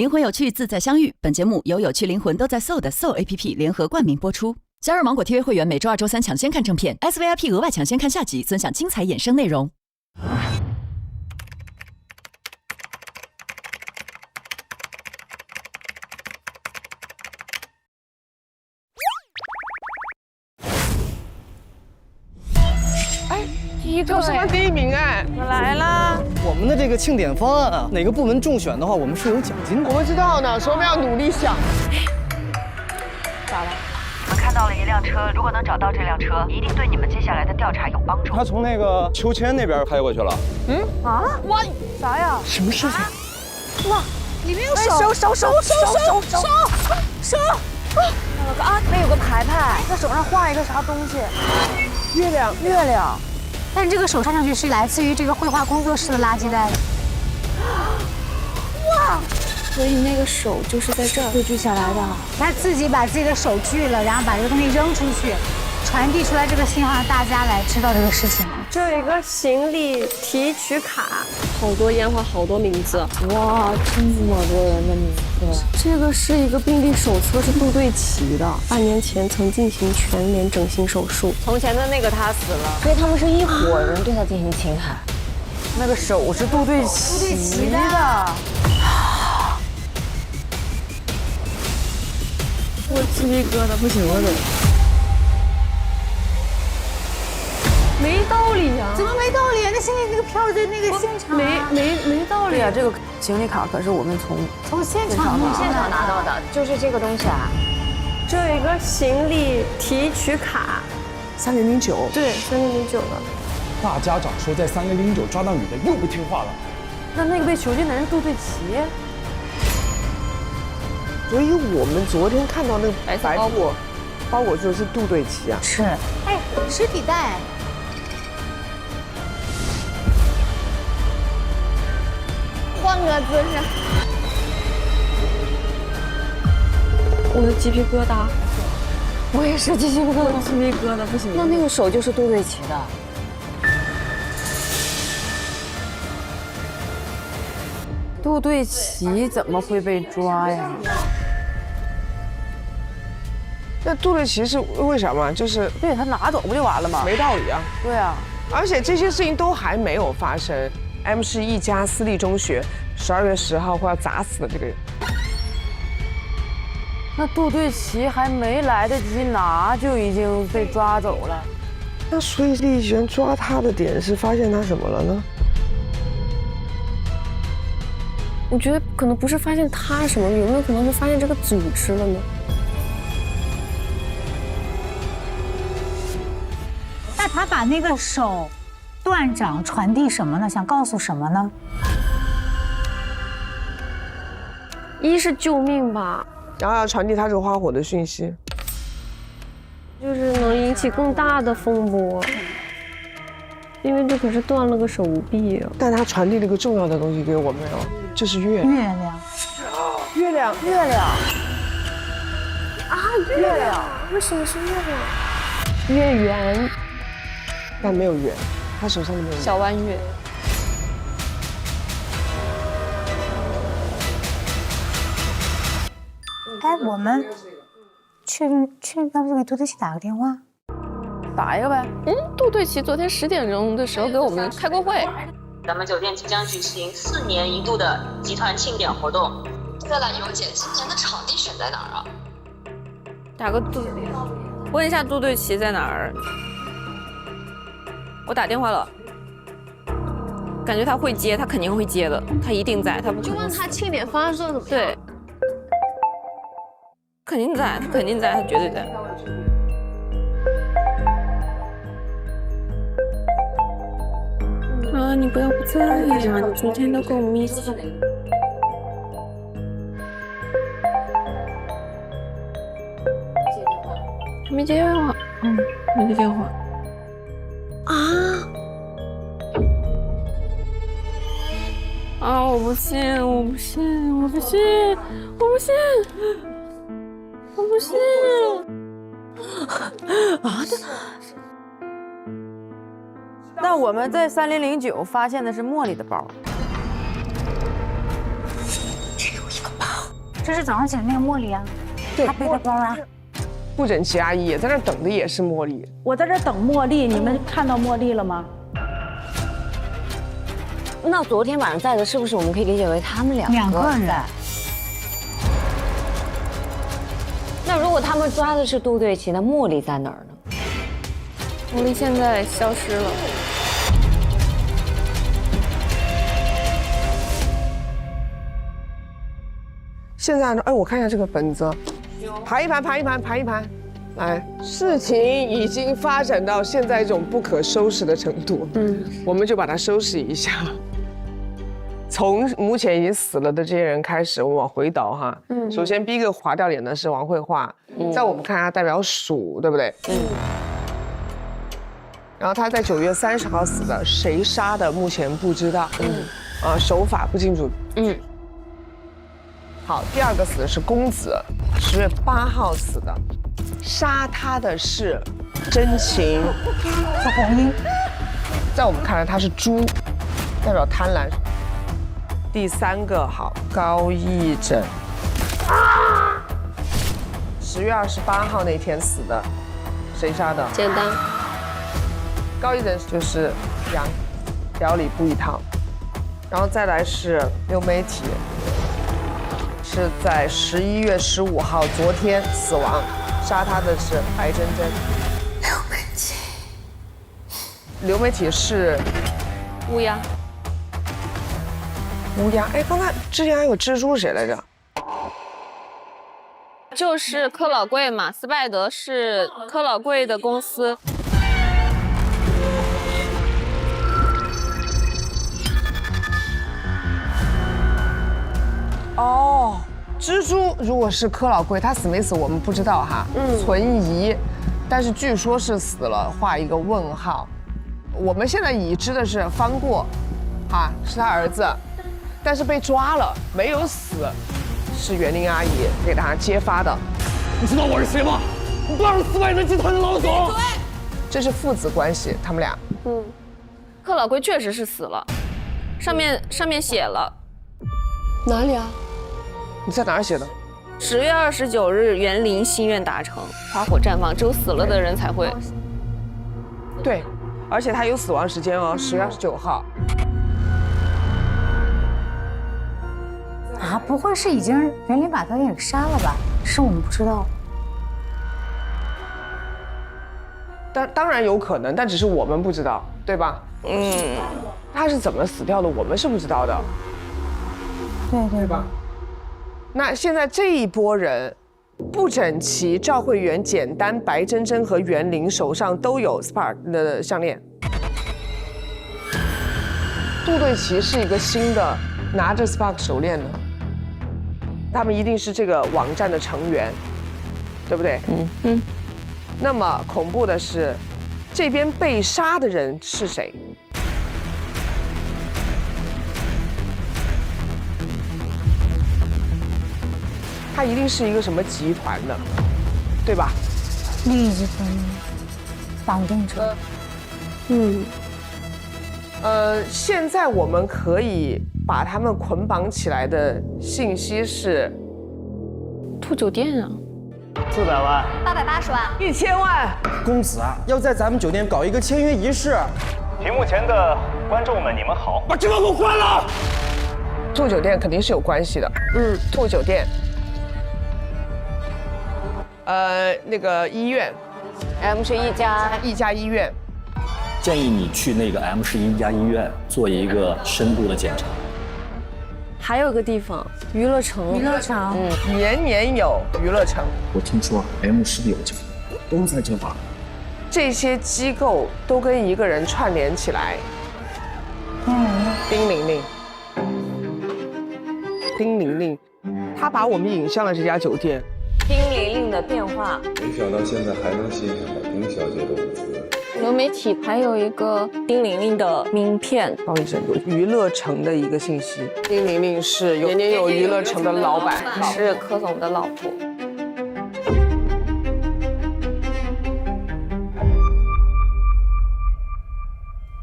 灵魂有趣，自在相遇。本节目由有趣灵魂都在 Soul 的 Soul APP 联合冠名播出。加入芒果 TV 会员，每周2、周3抢先看正片 ，SVIP 额外抢先看下集，尊享精彩衍生内容。就是他第1名哎！我来啦！我们的这个庆典方案啊，哪个部门中选的话，我们是有奖金的。我们知道呢，所以我们要努力想。咋了？我们看到了一辆车，如果能找到这辆车，一定对你们接下来的调查有帮助。他从那个秋千那边开过去了。哇，啥呀？什么事情？哇，里面有手！那有个牌牌，在手上画一个啥东西？月亮。但这个手看上去是来自于这个绘画工作室的垃圾袋。哇！所以那个手就是在这儿汇聚下来的。他自己把自己的手锯了，然后把这个东西扔出去，传递出来这个信号，让大家来知道这个事情。这有一个行李提取卡，好多烟花，好多名字。哇，这么多人的名字。这个是一个病历手册，是杜对齐的。半年前曾进行全脸整形手术。从前的那个他死了，所以他们是一伙人对他进行侵害。那个手是杜对齐的。我鸡皮疙瘩不行了都。没道理呀！怎么没道理啊？那现在那个票在那个现场，没道理。对呀，这个行李卡可是我们从现场拿到的，就是这个东西啊。这有一个行李提取卡3009。对，3009的。大家长说在3009抓到女的又不听话了。那个被囚禁的人杜对齐。所以我们昨天看到那个白色包裹就是杜对齐啊。是，哎，尸体袋。换个姿势。我的鸡皮疙瘩。我也是鸡皮疙瘩，鸡皮疙瘩不行。那个手就是杜对齐的。杜对齐怎么会被抓呀？那杜对齐是为什么？就是对他拿走不就完了吗？没道理啊。对啊，而且这些事情都还没有发生。M 市一家私立中学12月10号快要砸死的这个人。那杜对齐还没来得及拿就已经被抓走了。那所以厉璇抓他的点是发现他什么了呢？我觉得可能不是发现他什么，有没有可能是发现这个组织了呢？那他把那个手断掌传递什么呢？想告诉什么呢？一是救命吧，然后要传递他这个花火的讯息，就是能引起更大的风波，因为这可是断了个手臂啊。但他传递了一个重要的东西给我们哦，这是月亮。月亮。月亮，为什么是月亮？月圆，但没有圆，他手上没有圆。小弯月。哎，我们确认要不要给杜对齐打个电话？打一个呗。杜对齐昨天10点钟的时候给我们开过会。咱们酒店即将举行4年1度的集团庆典活动。再来，尤姐，今年的场地选在哪儿啊？打个问一下杜对齐在哪儿？我打电话了，感觉他会接，他肯定会接的，他一定在，他不可能。就问他庆典方案做的怎么样？对，肯定在，他肯定在，他绝对在。啊，你不要不在呀！你昨天都跟我们一起。没接电话，没接电话。啊！我不信！啊！那我们在3009发现的是茉莉的包。只有一个包。这是早上起来那个茉莉啊，对，她背的包啊。不整齐阿姨也在那等的也是茉莉。我在这等茉莉，你们看到茉莉了吗？那昨天晚上在的是不是我们可以理解为他们两个人？那如果他们抓的是杜对齐，那茉莉在哪儿呢？茉莉现在消失了。现在呢？哎，我看一下这个本子，排一盘。来，事情已经发展到现在这种不可收拾的程度，我们就把它收拾一下。从目前已经死了的这些人开始，我们往回倒哈。首先第一个划掉脸的是王慧桦，在我们看它代表鼠，对不对？然后他在9月30号死的，谁杀的目前不知道，手法不清楚，好，第二个死的是公子，10月8号死的，杀他的是真情，是红英，在我们看来他是猪，代表贪婪。第三个好，高义正，10月28号那天死的，谁杀的？简单。高义正就是羊，表里不一套。然后再来是刘美体，是在11月15号，昨天死亡，杀他的是白真真。刘美体是乌鸦。哎，刚才之前还有蜘蛛谁来着？就是科老贵嘛，斯拜德是科老贵的公司。哦，蜘蛛如果是柯老贵，他死没死我们不知道哈，存疑，但是据说是死了，画一个问号。我们现在已知的是方过，是他儿子，但是被抓了，没有死，是袁玲阿姨给他揭发的。你知道我是谁吗？我是4万人集团的老总。这是父子关系，他们俩。柯老贵确实是死了，上面写了。哪里啊？你在哪儿写的？10月29日，园林心愿达成，花火绽放，只有死了的人才会。对，而且他有死亡时间哦，10月29号。不会是已经园林把他给杀了吧？是我们不知道。当然有可能，但只是我们不知道，对吧？他是怎么死掉的，我们是不知道的。对吧？那现在这一波人，不整齐、赵慧媛、简单、白真真和袁玲手上都有 Spark 的项链。杜对齐是一个新的拿着 Spark 手链的，他们一定是这个网站的成员，对不对？那么恐怖的是，这边被杀的人是谁？他一定是一个什么集团的，对吧？利益集团绑定者。现在我们可以把他们捆绑起来的信息是兔酒店啊，400万，880万，1000万。公子啊，要在咱们酒店搞一个签约仪式。屏幕前的观众们，你们好，把这个给我关了。兔酒店肯定是有关系的。兔酒店。那个医院 ，M11+一家医院，建议你去那个 M11+医院做一个深度的检查。还有个地方，娱乐城。年年有娱乐城。我听说 M16家都在这吧。这些机构都跟一个人串联起来。丁玲玲。丁玲玲，她把我们引向了这家酒店。丁玲玲的变化，没想到现在还能欣赏到丁小姐的舞姿。流媒体还有一个丁玲玲的名片，高一整有娱乐城的一个信息。丁玲玲是年年有娱乐城的老板，是柯总的老婆。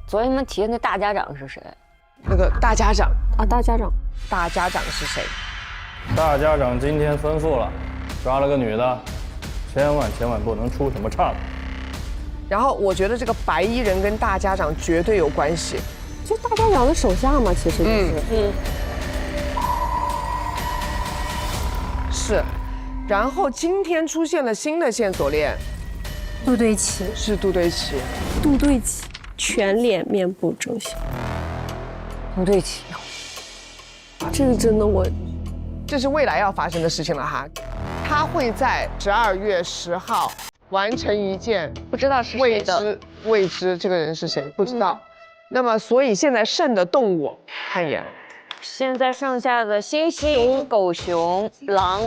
昨天你们提的那大家长是谁？那个大家长啊，大家长。大家长是谁？大家长今天吩咐了，抓了个女的，千万不能出什么岔子。然后我觉得这个白衣人跟大家长绝对有关系，就大家长的手下嘛，其实就是是。然后今天出现了新的线索链，杜对齐是杜对齐，杜对齐全脸面部整形，杜对齐，这个真的这是未来要发生的事情了哈，他会在12月10号完成一件不知道是谁的未知这个人是谁不知道。那么所以现在剩的动物看一眼，现在剩下的猩猩、狗熊、狼，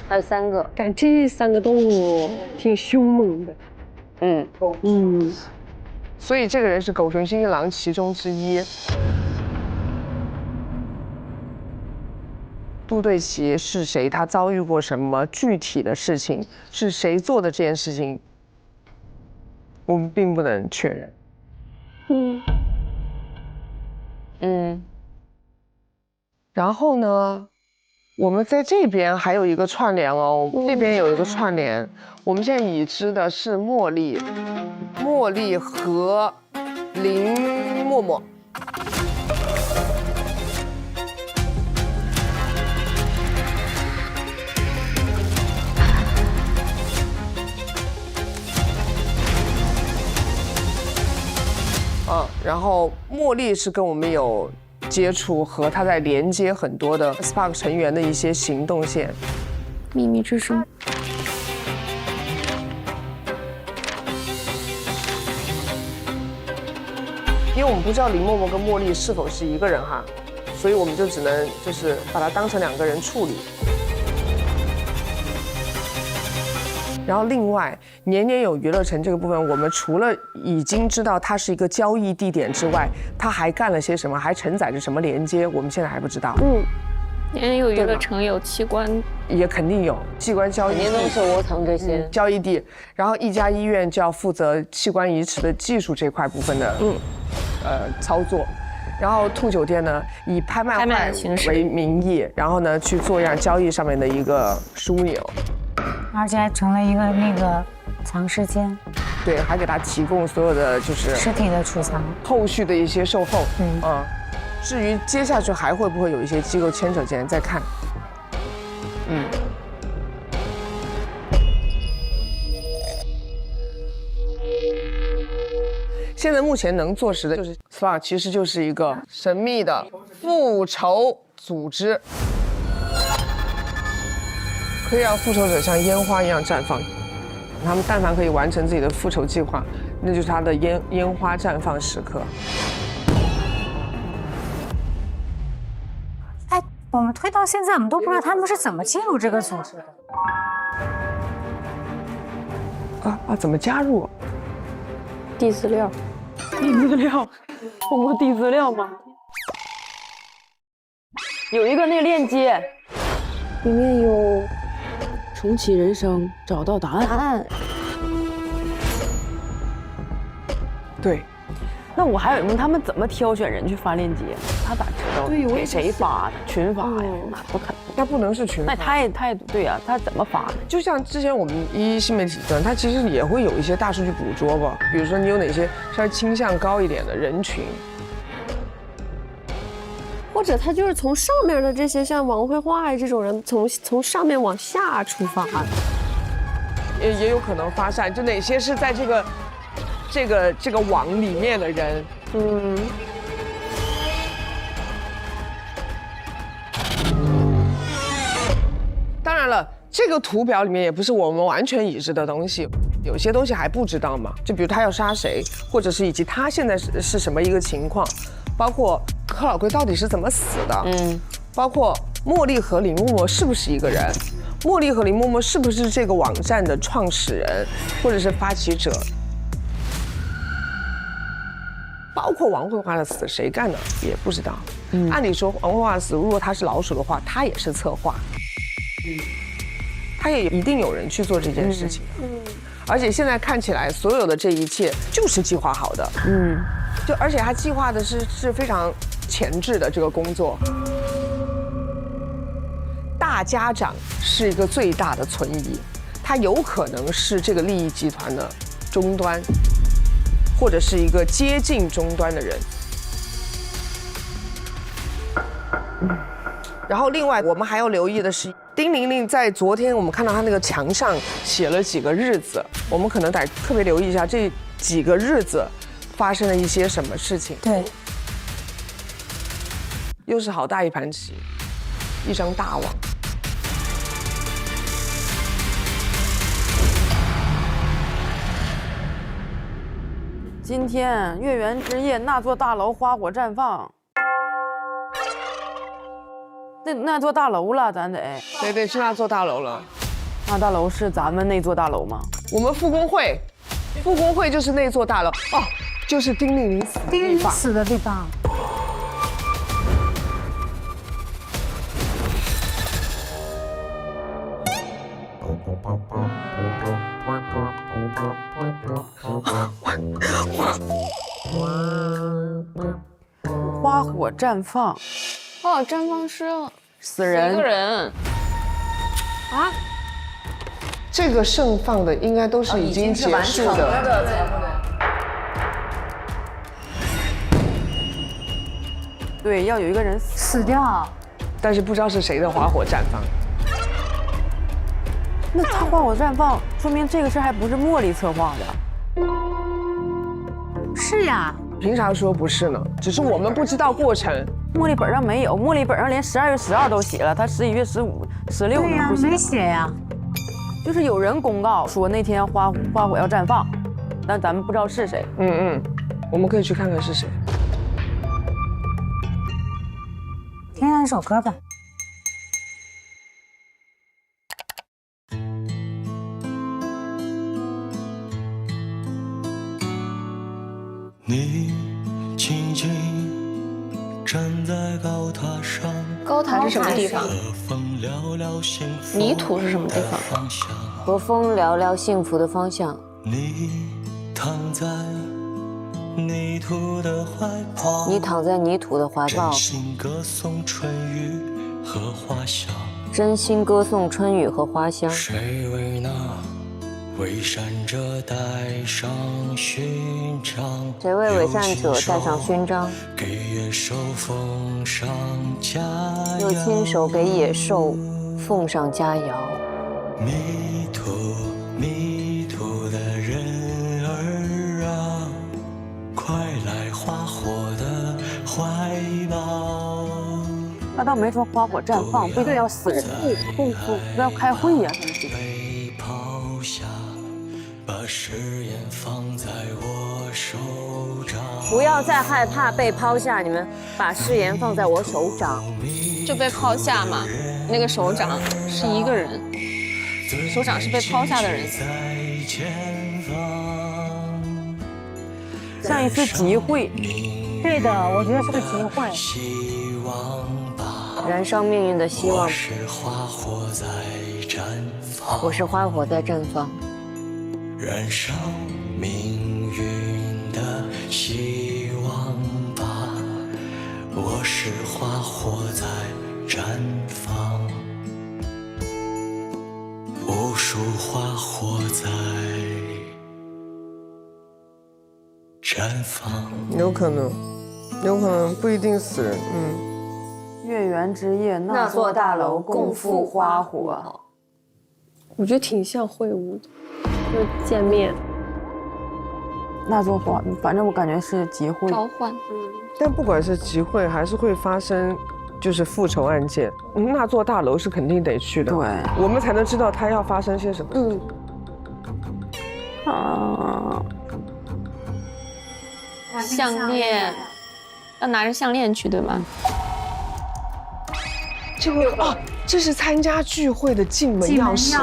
还有3个。但这3个动物挺凶猛的。所以这个人是狗熊猩猩狼其中之一。杜对齐是谁？他遭遇过什么具体的事情？是谁做的这件事情？我们并不能确认。然后呢，我们在这边还有一个串联哦，这边有一个串联。我们现在已知的是茉莉和林默默。然后茉莉是跟我们有接触，和她在连接很多的 Spark 成员的一些行动线。秘密之声。因为我们不知道林默默跟茉莉是否是一个人哈，所以我们就只能就是把它当成2个人处理。然后另外，年年有娱乐城这个部分，我们除了已经知道它是一个交易地点之外，它还干了些什么，还承载着什么连接，我们现在还不知道。年年有娱乐城有器官，也肯定有器官交易地，肯定都是窝藏这些交易地。然后一家医院就要负责器官移植的技术这块部分的操作。然后兔酒店呢，以拍卖会为名义，然后呢去做样交易上面的一个枢纽。而且还成了一个那个藏尸间，对，还给他提供所有的就是尸体的储藏，后续的一些售后。至于接下去还会不会有一些机构牵扯进来，再看。现在目前能坐实的就是 Spark 其实就是一个神秘的复仇组织。可以让复仇者像烟花一样绽放，他们但凡可以完成自己的复仇计划，那就是他的烟花绽放时刻。哎，我们推到现在，我们都不知道他们是怎么进入这个组织的。怎么加入？递资料，通过递资料吗？有一个那个链接，里面有。重启人生，找到答案。对，那我还有问他们怎么挑选人去发链接？他咋知道给谁发的？群发呀？那不可能，那不能是群发。那太对呀，他怎么发的？就像之前我们新媒体端，它其实也会有一些大数据捕捉吧，比如说你有哪些稍微倾向高一点的人群。或者他就是从上面的这些像王慧华这种人，从上面往下出发的，也有可能发散。就哪些是在这个网里面的人，当然了，这个图表里面也不是我们完全已知的东西，有些东西还不知道嘛。就比如他要杀谁，或者是以及他现在是什么一个情况。包括柯老贵到底是怎么死的，包括茉莉和林默默是不是一个人，茉莉和林默默是不是这个网站的创始人或者是发起者，包括王慧华的死谁干的也不知道。按理说王慧华的死，如果他是老鼠的话，他也是策划，他也一定有人去做这件事情。而且现在看起来，所有的这一切就是计划好的。而且他计划的是非常前置的这个工作。大家长是一个最大的存疑，他有可能是这个利益集团的终端，或者是一个接近终端的人。然后另外我们还要留意的是，丁玲玲在昨天我们看到她那个墙上写了几个日子，我们可能得特别留意一下这几个日子发生了一些什么事情。对，又是好大一盘棋，一张大网。今天月圆之夜，那座大楼花火绽放。那座大楼了，咱得对，是那座大楼了。那大楼是咱们那座大楼吗？我们复工会就是那座大楼哦，就是丁玲玲死的地方。丁玲玲死的地方。花火绽放。花火绽放是死人一个人啊？这个盛放的应该都是已经结束的。对，要有一个人死掉，但是不知道是谁的花火绽放。那他花火绽放，说明这个事还不是茉莉策划的。是呀。凭啥说不是呢？只是我们不知道过程。茉莉本上没有，茉莉本上连12月12都写了，他11月15、16对呀，没写呀。就是有人公告说那天花火要绽放，但咱们不知道是谁。我们可以去看看是谁。听上一首歌吧。你静静站在高塔上，高塔是什么地方？泥土是什么地方？和风聊聊幸福的方向。你躺在泥土的怀抱，你躺在泥土的怀抱，真心歌颂春雨和花香，真心歌颂春雨和花香。谁为那伪善者戴上勋章？谁为伪善者戴上勋章？给野兽奉上佳肴，又亲手给野兽奉上佳肴。迷途迷途的人儿啊，快来花火的怀抱。那倒没说花火绽放，不一定要死人，共赴要开会呀。被抛下，把誓言放在我手掌。不要再害怕被抛下，你们把誓言放在我手掌。就被抛下嘛，那个首长是一个人，首长是被抛下的人。像一次集会。对的，我觉得是个集会。燃烧命运的希望。我是花火在绽放。我是花火在绽放。燃烧命运的希望吧，我是花火在绽放，无数花火在绽放。有可能不一定死人。月圆之夜，那座大楼共赴花火。我觉得挺像会晤的，就是见面。那座花，反正我感觉是集会召唤。但不管是集会还是会发生，就是复仇案件，那座大楼是肯定得去的。对，我们才能知道它要发生些什么。项链，要拿着项链去，对吗？这个这是参加聚会的进门钥匙。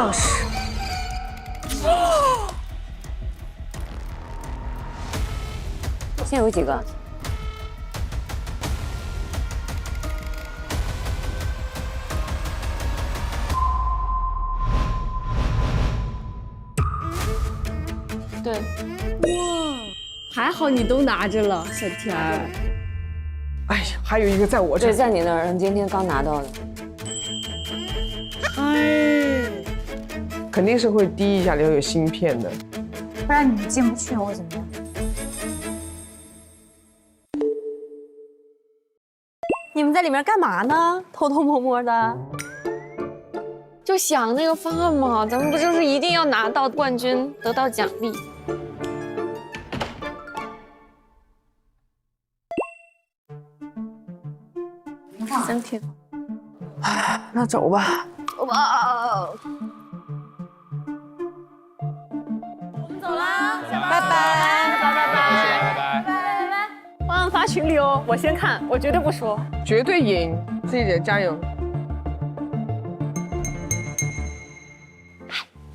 现在有几个？对。哇，还好你都拿着了，小天儿。哎呀，还有一个在我这儿。对，在你那儿，你今天刚拿到的。肯定是会滴一下，里头有芯片的，不然你们进不去或怎么样？你们在里面干嘛呢？偷偷摸摸的。就想那个方案嘛，咱们不就是一定要拿到冠军，得到奖励？真挺。那走吧。哇！我们走啦，拜拜，拜拜。方案发群里哦，我先看，我绝对不说。绝对赢，自己人加油。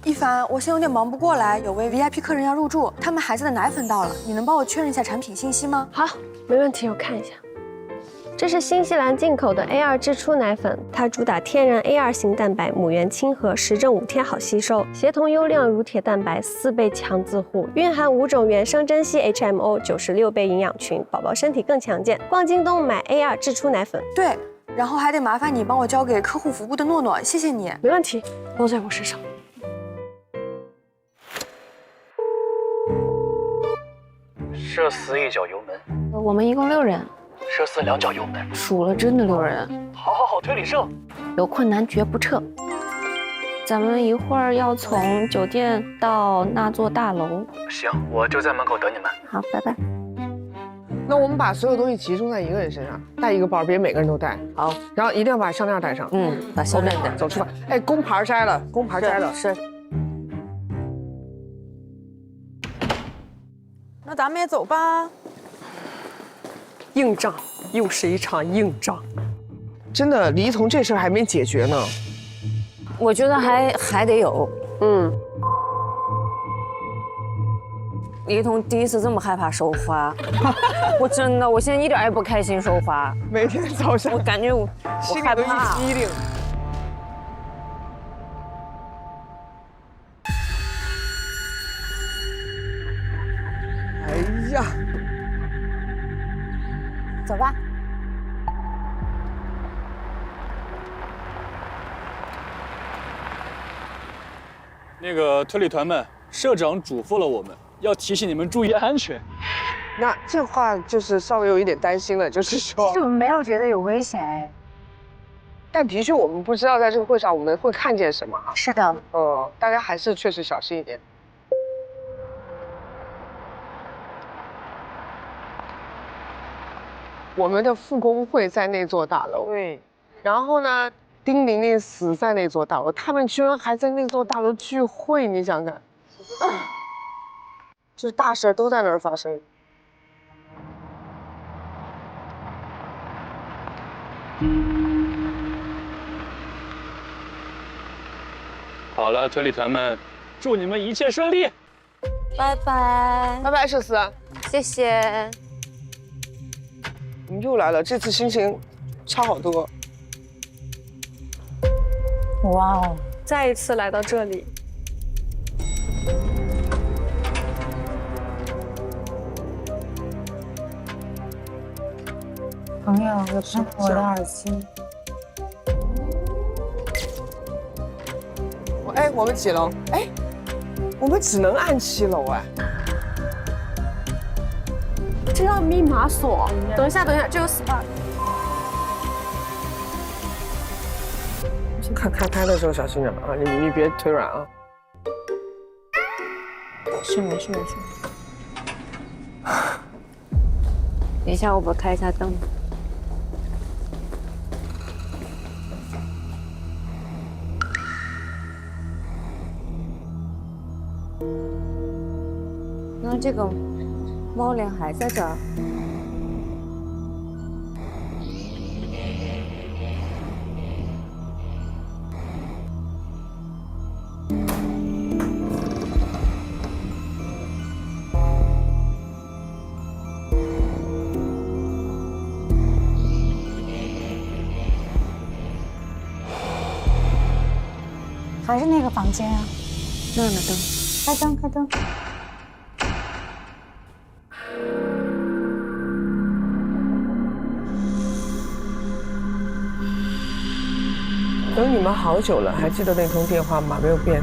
一凡，我现在有点忙不过来，有位 VIP 客人要入住，他们孩子的奶粉到了，你能帮我确认一下产品信息吗？好，没问题，我看一下。这是新西兰进口的 A2 支出奶粉，它主打天然 A2 型蛋白，母源亲和，实证5天好吸收，协同优量乳铁蛋白4倍强自护，蕴含5种原生珍稀 HMO， 96倍营养群，宝宝身体更强健。逛京东买 A2 支出奶粉。对，然后还得麻烦你帮我交给客户服务的诺诺，谢谢你。没问题，包在我身上。射死1脚油门，我们一共6人，射死2脚油门，数了真的6人。好，推理胜，有困难绝不撤。咱们一会儿要从酒店到那座大楼。行，我就在门口等你们。好，拜拜。那我们把所有东西集中在一个人身上，带一个包，别每个人都带。好，然后一定要把项链带上。把项链带。走出发。哎，工牌摘了，工牌摘了。是。那咱们也走吧。硬仗，又是一场硬仗。真的，黎彤这事儿还没解决呢。我觉得还得有。黎彤第一次这么害怕收花，我现在一点也不开心收花。每天早上，我感觉我害怕。心里都一激灵。哎呀，走吧。那个推理团们，社长嘱咐了我们，要提醒你们注意安全。那这话就是稍微有一点担心了，就是说，其实我们没有觉得有危险哎，但的确我们不知道在这个会上我们会看见什么。是的，大家还是确实小心一点。我们的复工会在那座大楼，对。然后呢，丁玲玲死在那座大楼，他们居然还在那座大楼聚会，你想想，就是大事都在那儿发生。好了，推理团们，祝你们一切顺利。拜拜，拜拜，社死，谢谢。我们又来了，这次心情差好多。哇哦！再一次来到这里，朋友，有看我的耳机？哎，我们几楼？哎，我们只能按7楼哎。这要密码锁。等一下，这有 SPA。开的时候小心点啊！你别腿软啊。没事。等一下，我开一下灯。那这个猫脸还在这儿。还是那个房间啊？那呢灯？开灯。等你们好久了，还记得那通电话吗？没有变。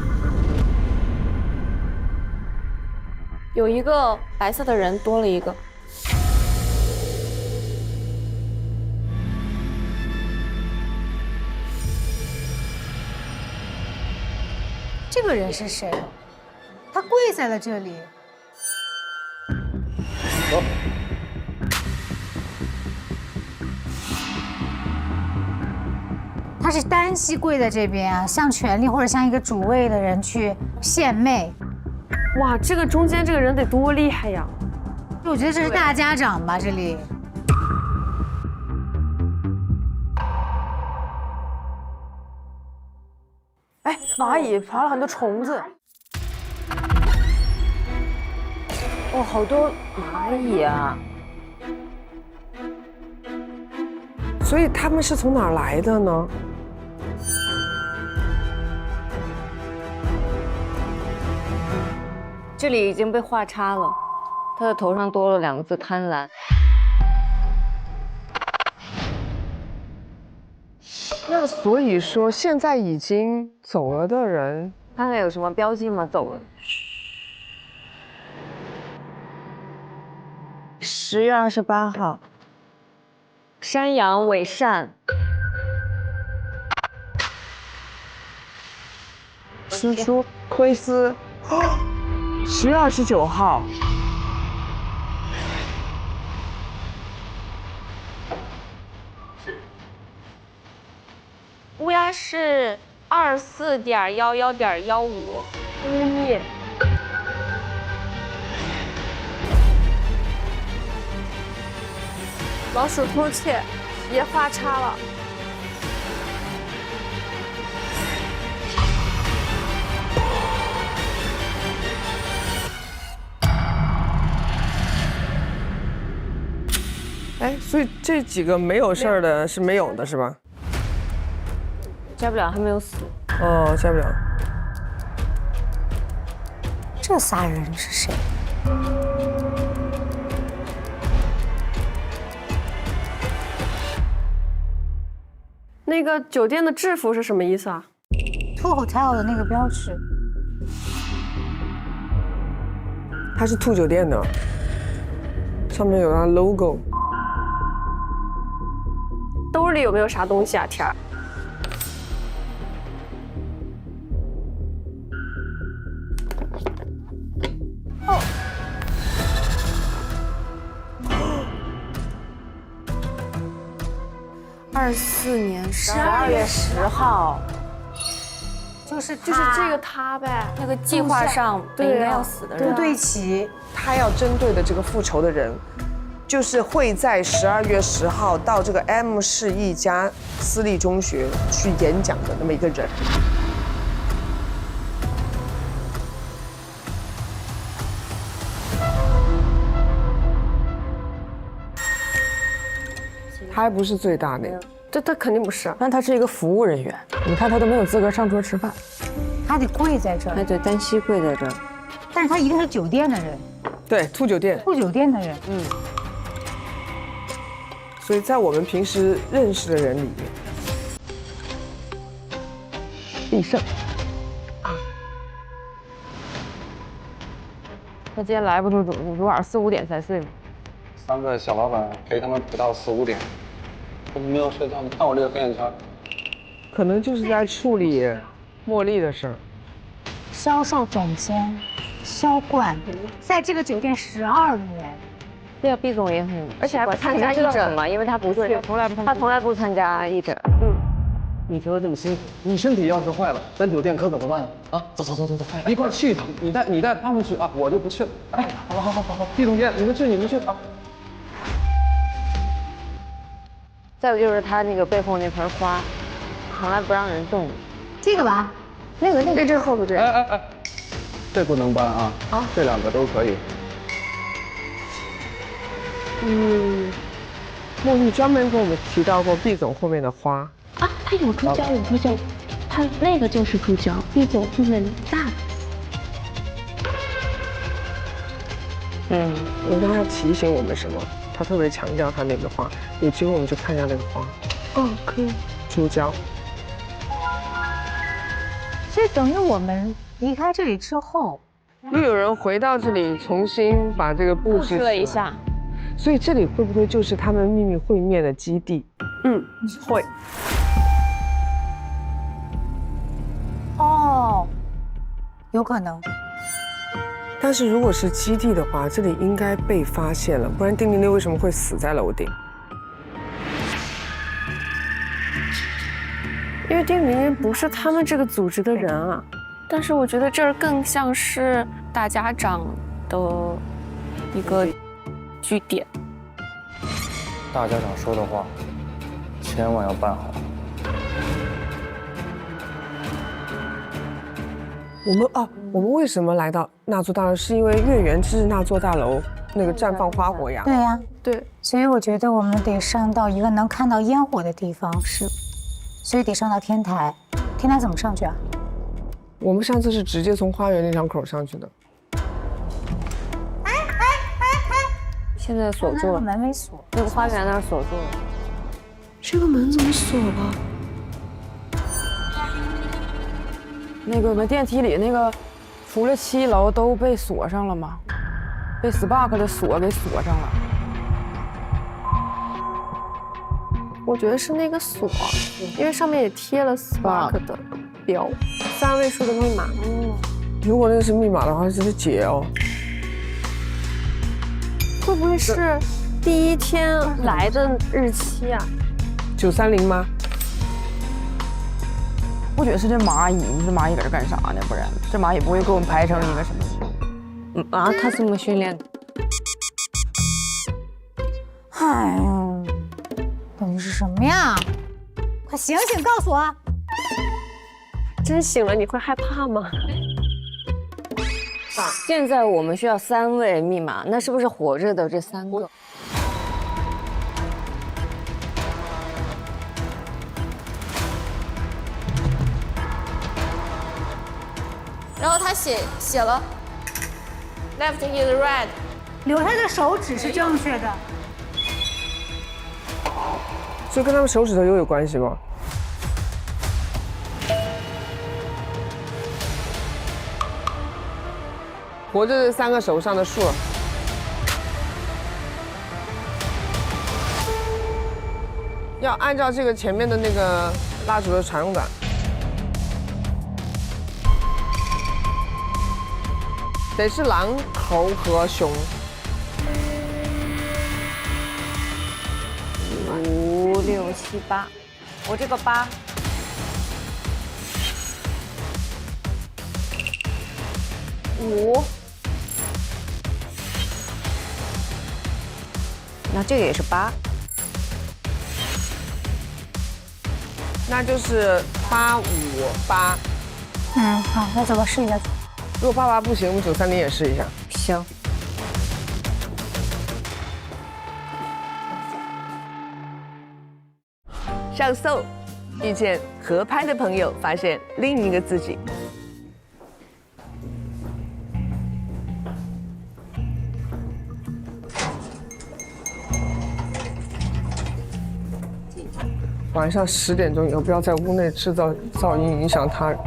有一个白色的人多了一个。这个人是谁？他跪在了这里。走。他是单膝跪在这边啊，像权力或者像一个主位的人去献媚。哇，这个中间这个人得多厉害呀！我觉得这是大家长吧，这里。哎，蚂蚁爬了很多虫子。哦，好多蚂蚁啊！所以他们是从哪儿来的呢？这里已经被画叉了，他的头上多了2个字“贪婪”。那所以说，现在已经走了的人，看看有什么标记吗？走了。10月28号，山羊伪善。师叔窥私。10月29号。乌鸦是24.11.15，污蔑。老鼠偷窃也画叉了。哎，所以这几个没有事儿的是没有的，是吧？摘不了，还没有死。哦，摘不了。这仨人是谁？那个酒店的制服是什么意思啊？Two Hotel 的那个标志。它是兔酒店的，上面有它 logo。兜里有没有啥东西啊，天儿？哦。24年12月10号，就是这个他呗，那个计划上本应该要死的人。杜对齐，他要针对的这个复仇的人，就是会在12月10号到这个 M 市一家私立中学去演讲的那么一个人。他还不是最大那个。这他肯定不是，但他是一个服务人员，你看他都没有资格上桌吃饭，他得跪在这儿，还得单膝跪在这儿。但是他一定是酒店的人，对，兔酒店，兔酒店的人，所以在我们平时认识的人里面，必胜啊，他今天来不住，昨晚4、5点才睡吗？3个小老板陪他们陪到4、5点。我没有睡觉，你看我这个黑眼圈。可能就是在处理茉莉的事儿。销售总监肖冠在这个酒店12年。对啊，毕总也很，而且还不参加义诊嘛，因为他不去，他从来不参加义诊。你说这么辛苦，你身体要是坏了，咱酒店可怎么办啊？走，一块去一趟。你带他们去啊，我就不去了。哎，好，毕总监，你们去啊。再有就是他那个背后那盆花，从来不让人动。这个吧，那个，这后头这。哎，这不能搬啊！啊，这2个都可以。茉莉专门跟我们提到过毕总后面的花啊，他有猪脚，他那个就是猪脚，毕总是人大。你刚才提醒我们什么？他特别强调他那个花，有机会我们去看一下那个花。哦，可以。猪脚。所以等于我们离开这里之后，又有人回到这里重新把这个布置了一下，所以这里会不会就是他们秘密会面的基地？会。哦，有可能。但是如果是基地的话，这里应该被发现了，不然丁玲玲为什么会死在楼顶？因为丁玲玲不是他们这个组织的人啊。但是我觉得这儿更像是大家长的一个据点。大家长说的话，千万要办好。我们为什么来到那座大楼？是因为月圆之日那座大楼那个绽放花火呀？对呀，对。所以我觉得我们得上到一个能看到烟火的地方，所以得上到天台。天台怎么上去啊？我们上次是直接从花园那条口上去的。现在锁住了，门没锁，那个花园那儿锁住了。这个门怎么锁了？那个我们电梯里那个，除了7楼都被锁上了吗？被 Spark 的锁给锁上了。我觉得是那个锁，因为上面也贴了 Spark 的标，3位数的密码。如果那是密码的话，这是解哦。会不会是第一天来的日期啊？930吗？我觉得是这蚂蚁，这蚂蚁搁这干啥呢？不然这蚂蚁不会给我们排成一个什么？他怎么训练的？哎呀，到底是什么呀？快醒醒，告诉我！真醒了，你会害怕吗？现在我们需要3位密码，那是不是活着的这3个？然后他写了 left is right， 留下的手指是正确的，所以跟他们手指头又有关系吗？活着这3个手上的数，要按照这个前面的那个蜡烛的长短。得是狼、猴和熊。5、6、7、8，我这个8。5，那这个也是8，那就是8、5、8。好，那走吧，试一下。如果8、8不行，我们930也试一下。行。上搜，遇见合拍的朋友，发现另一个自己。晚上10点钟以后，不要在屋内制造噪音，影响他人。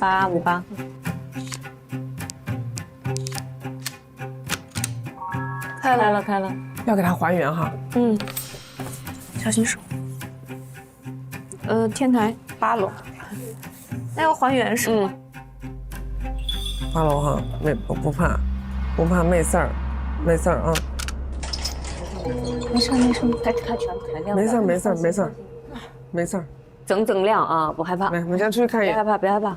858，开了，要给他还原哈。小心手。天台8楼，那要还原是吗8楼哈，不怕，没事儿啊。没事，他全抬亮。没事儿。整亮啊，不害怕。来，我们先出去看一眼。别害怕。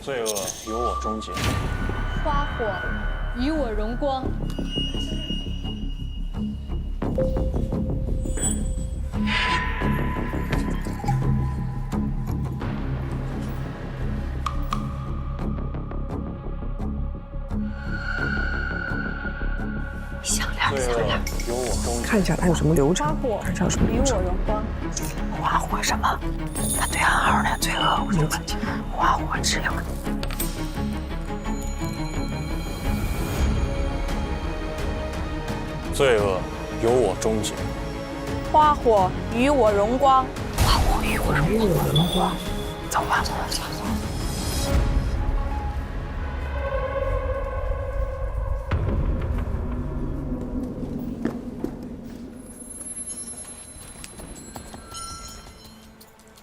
罪恶由我终结。花火与我荣光。罪恶由我终结。看一下他有什么流程，看一下有什么流程。与我荣光。花火什么？他对暗号呢？罪恶，我就看见花火这样。罪恶由我终结。花火与我荣光。花火与我荣光。走吧。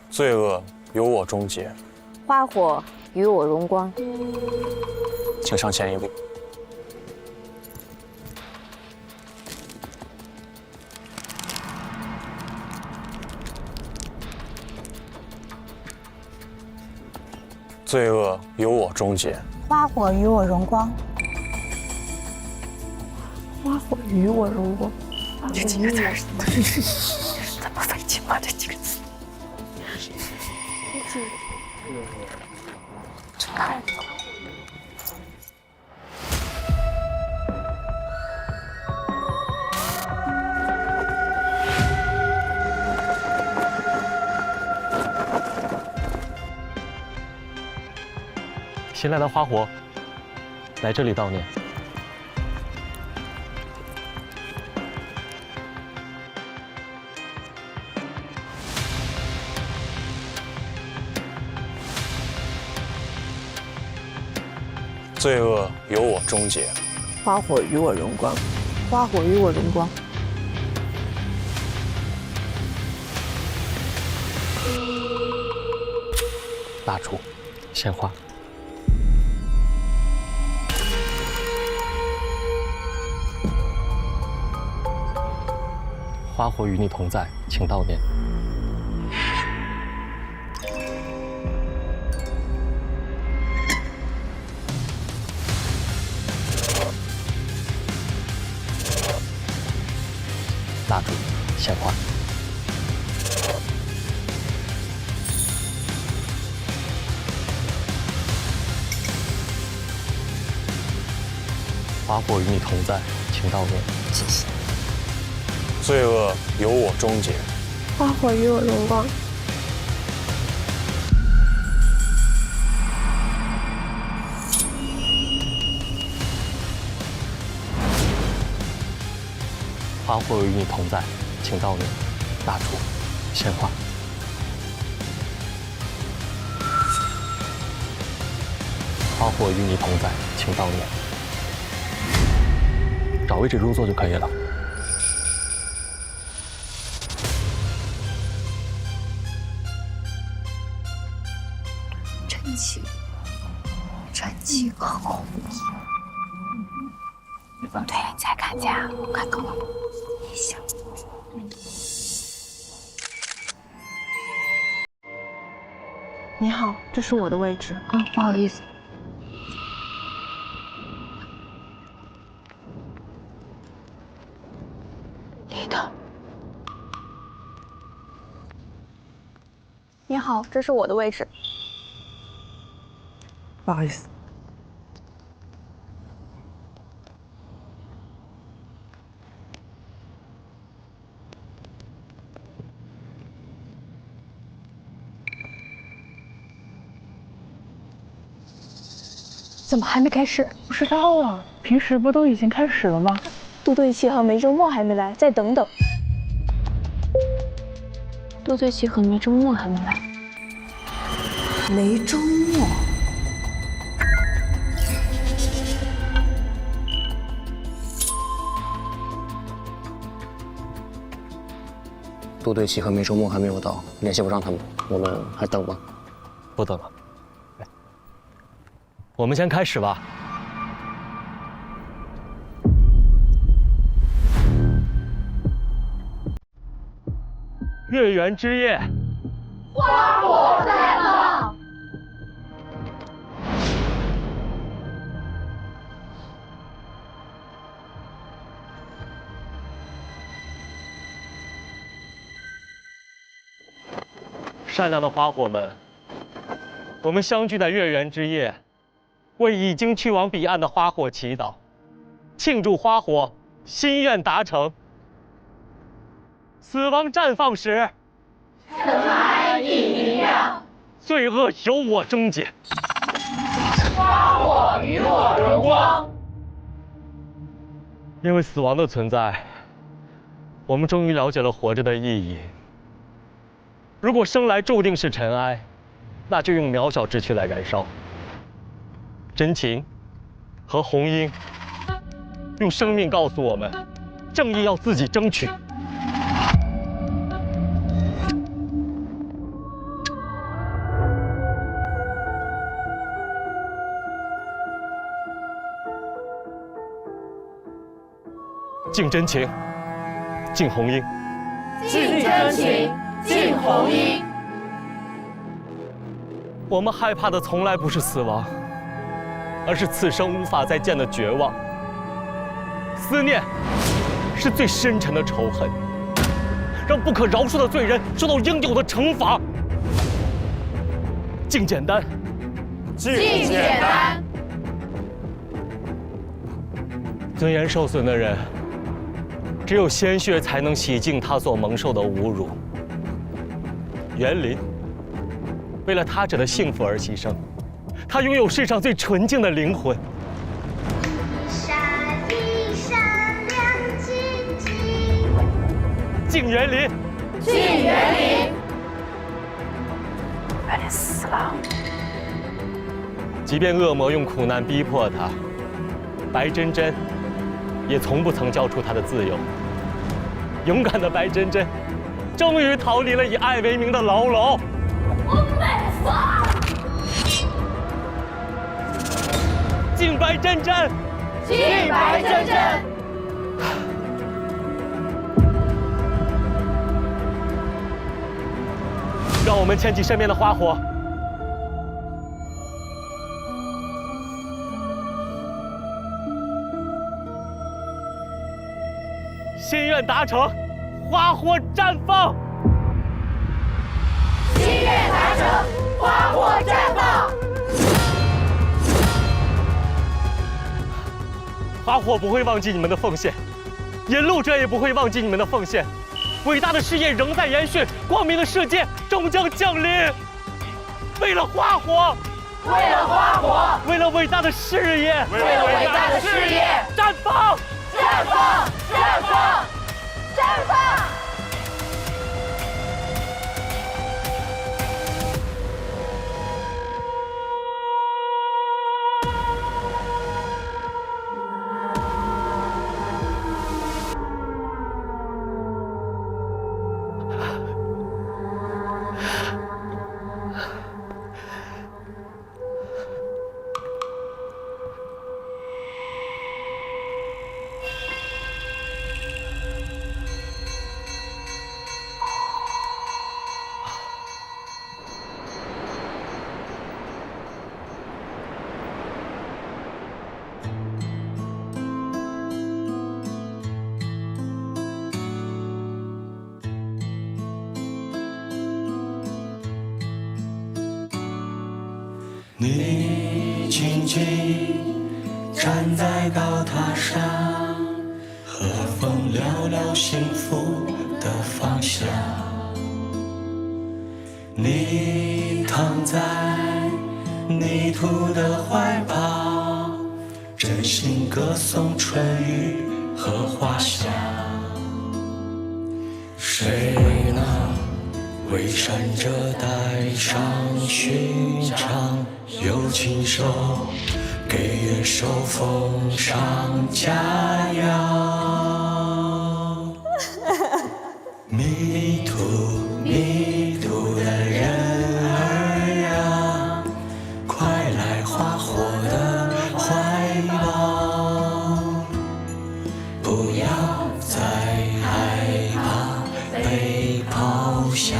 罪恶由我终结，花火与我荣光。请上前一步。罪恶由我终结，花火与我荣光。花火与我荣光。这几个字儿这么费劲吗？这几个字。新来的花火，来这里悼念。罪恶由我终结，花火与我荣光。花火与我荣光。蜡烛，鲜花。花火与你同在，请悼念。蜡烛，鲜花。花火与你同在，请悼念。谢谢。罪恶由我终结，花火与我荣光。花火与你同在，请悼念。蜡烛，鲜花。花火与你同在，请悼念。找位置入座就可以了。真气可恐。对，你再看家，我看到了。一下。你好，这是我的位置。啊，不好意思。你的。你好，这是我的位置。不好意思。怎么还没开始？不知道啊，平时不都已经开始了吗？杜对齐和梅周末还没来，再等等。杜对齐和梅周末还没来。梅周末。杜对齐和梅周末还没有到，联系不上他们，我们还等吗？不等了。我们先开始吧。月圆之夜，花火在放。善良的花火们，我们相聚在月圆之夜，为已经去往彼岸的花火祈祷，庆祝花火心愿达成。死亡绽放时，尘埃一明亮，罪恶由我终结。花火与我荣光。因为死亡的存在，我们终于了解了活着的意义。如果生来注定是尘埃，那就用渺小之躯来燃烧。真情和红英用生命告诉我们，正义要自己争取。敬真情，敬红英。敬真情，敬红英。我们害怕的从来不是死亡，而是此生无法再见的绝望。思念是最深沉的仇恨，让不可饶恕的罪人受到应有的惩罚。敬简单，敬简单。尊严受损的人，只有鲜血才能洗净他所蒙受的侮辱。园林为了他者的幸福而牺牲，他拥有世上最纯净的灵魂。一闪一闪亮晶晶。敬园林，敬园林。园林死了。即便恶魔用苦难逼迫他，白真真也从不曾交出她的自由。勇敢的白真真，终于逃离了以爱为名的牢笼。敬白真真，敬白真真。让我们牵起身边的花火。心愿达成，花火绽放。心愿达成，花火绽放。花火不会忘记你们的奉献，引路者也不会忘记你们的奉献。伟大的事业仍在延续，光明的世界终将降临。为了花火，为了花火，为了伟大的事业，为了伟大的事业，绽放！绽放！绽放！绽放！你静静站在高塔上，和风聊聊幸福的方向。你躺在泥土的怀抱，真心歌颂春雨和花香。谁呢？为善者带上勋章，又亲手给乐手奉上佳肴。迷途迷途的人儿啊，快来花火的怀抱，不要再害怕被抛下，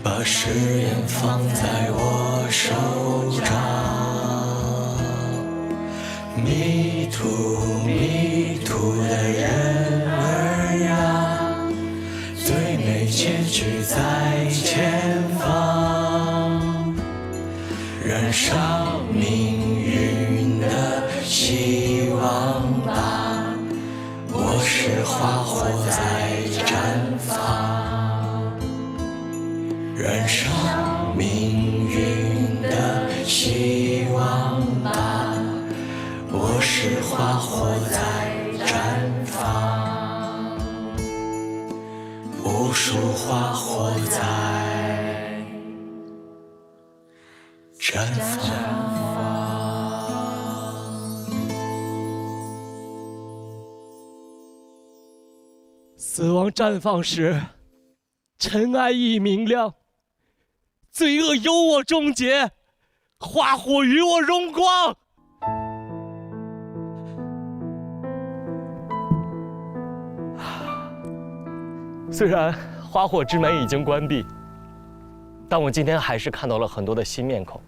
把誓言放在我手掌。迷途迷途的人儿啊，最美结局在前方，燃烧命运的希望吧，我是花火在绽放，燃烧命运的希望吧，我是花火在绽放。束花火在绽放。死亡绽放时，尘埃已明亮，罪恶由我终结，花火与我荣光。虽然花火之门已经关闭，但我今天还是看到了很多的新面孔。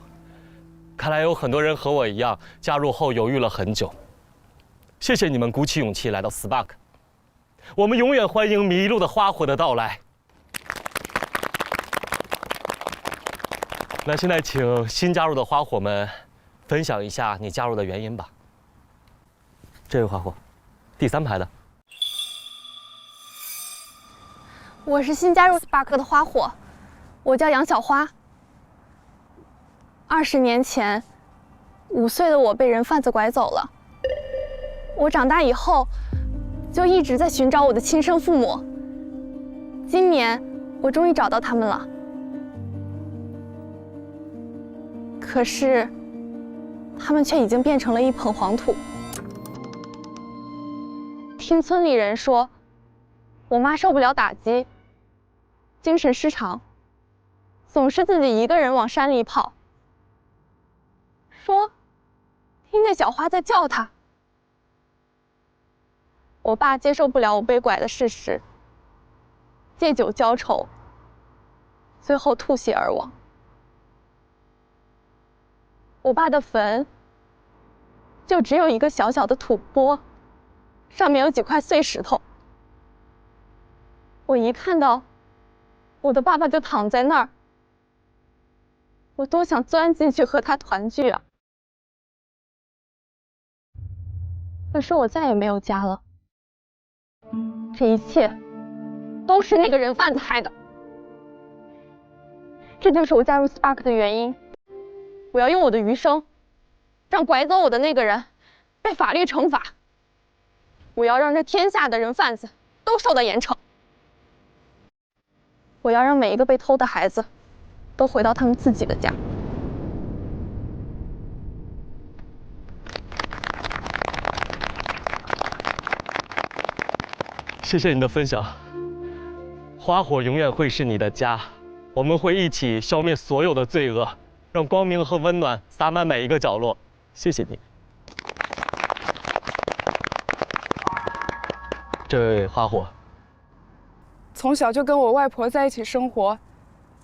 看来有很多人和我一样，加入后犹豫了很久。谢谢你们鼓起勇气来到 Spark， 我们永远欢迎迷路的花火的到来。那现在请新加入的花火们分享一下你加入的原因吧。这位花火，第3排的。我是新加入 Spark 的花火，我叫杨小花。20年前，5岁的我被人贩子拐走了。我长大以后，就一直在寻找我的亲生父母。今年，我终于找到他们了。可是，他们却已经变成了一捧黄土。听村里人说，我妈受不了打击，精神失常，总是自己一个人往山里跑。说，听见小花在叫她。我爸接受不了我被拐的事实，借酒浇愁，最后吐血而亡。我爸的坟就只有一个小小的土坡，上面有几块碎石头。我一看到我的爸爸就躺在那儿，我多想钻进去和他团聚啊！可是我再也没有家了，这一切都是那个人贩子害的。这就是我加入 Spark 的原因。我要用我的余生，让拐走我的那个人被法律惩罚。我要让这天下的人贩子都受到严惩。我要让每一个被偷的孩子都回到他们自己的家。谢谢你的分享，花火永远会是你的家，我们会一起消灭所有的罪恶，让光明和温暖洒满每一个角落。谢谢你。这位花火，从小就跟我外婆在一起生活，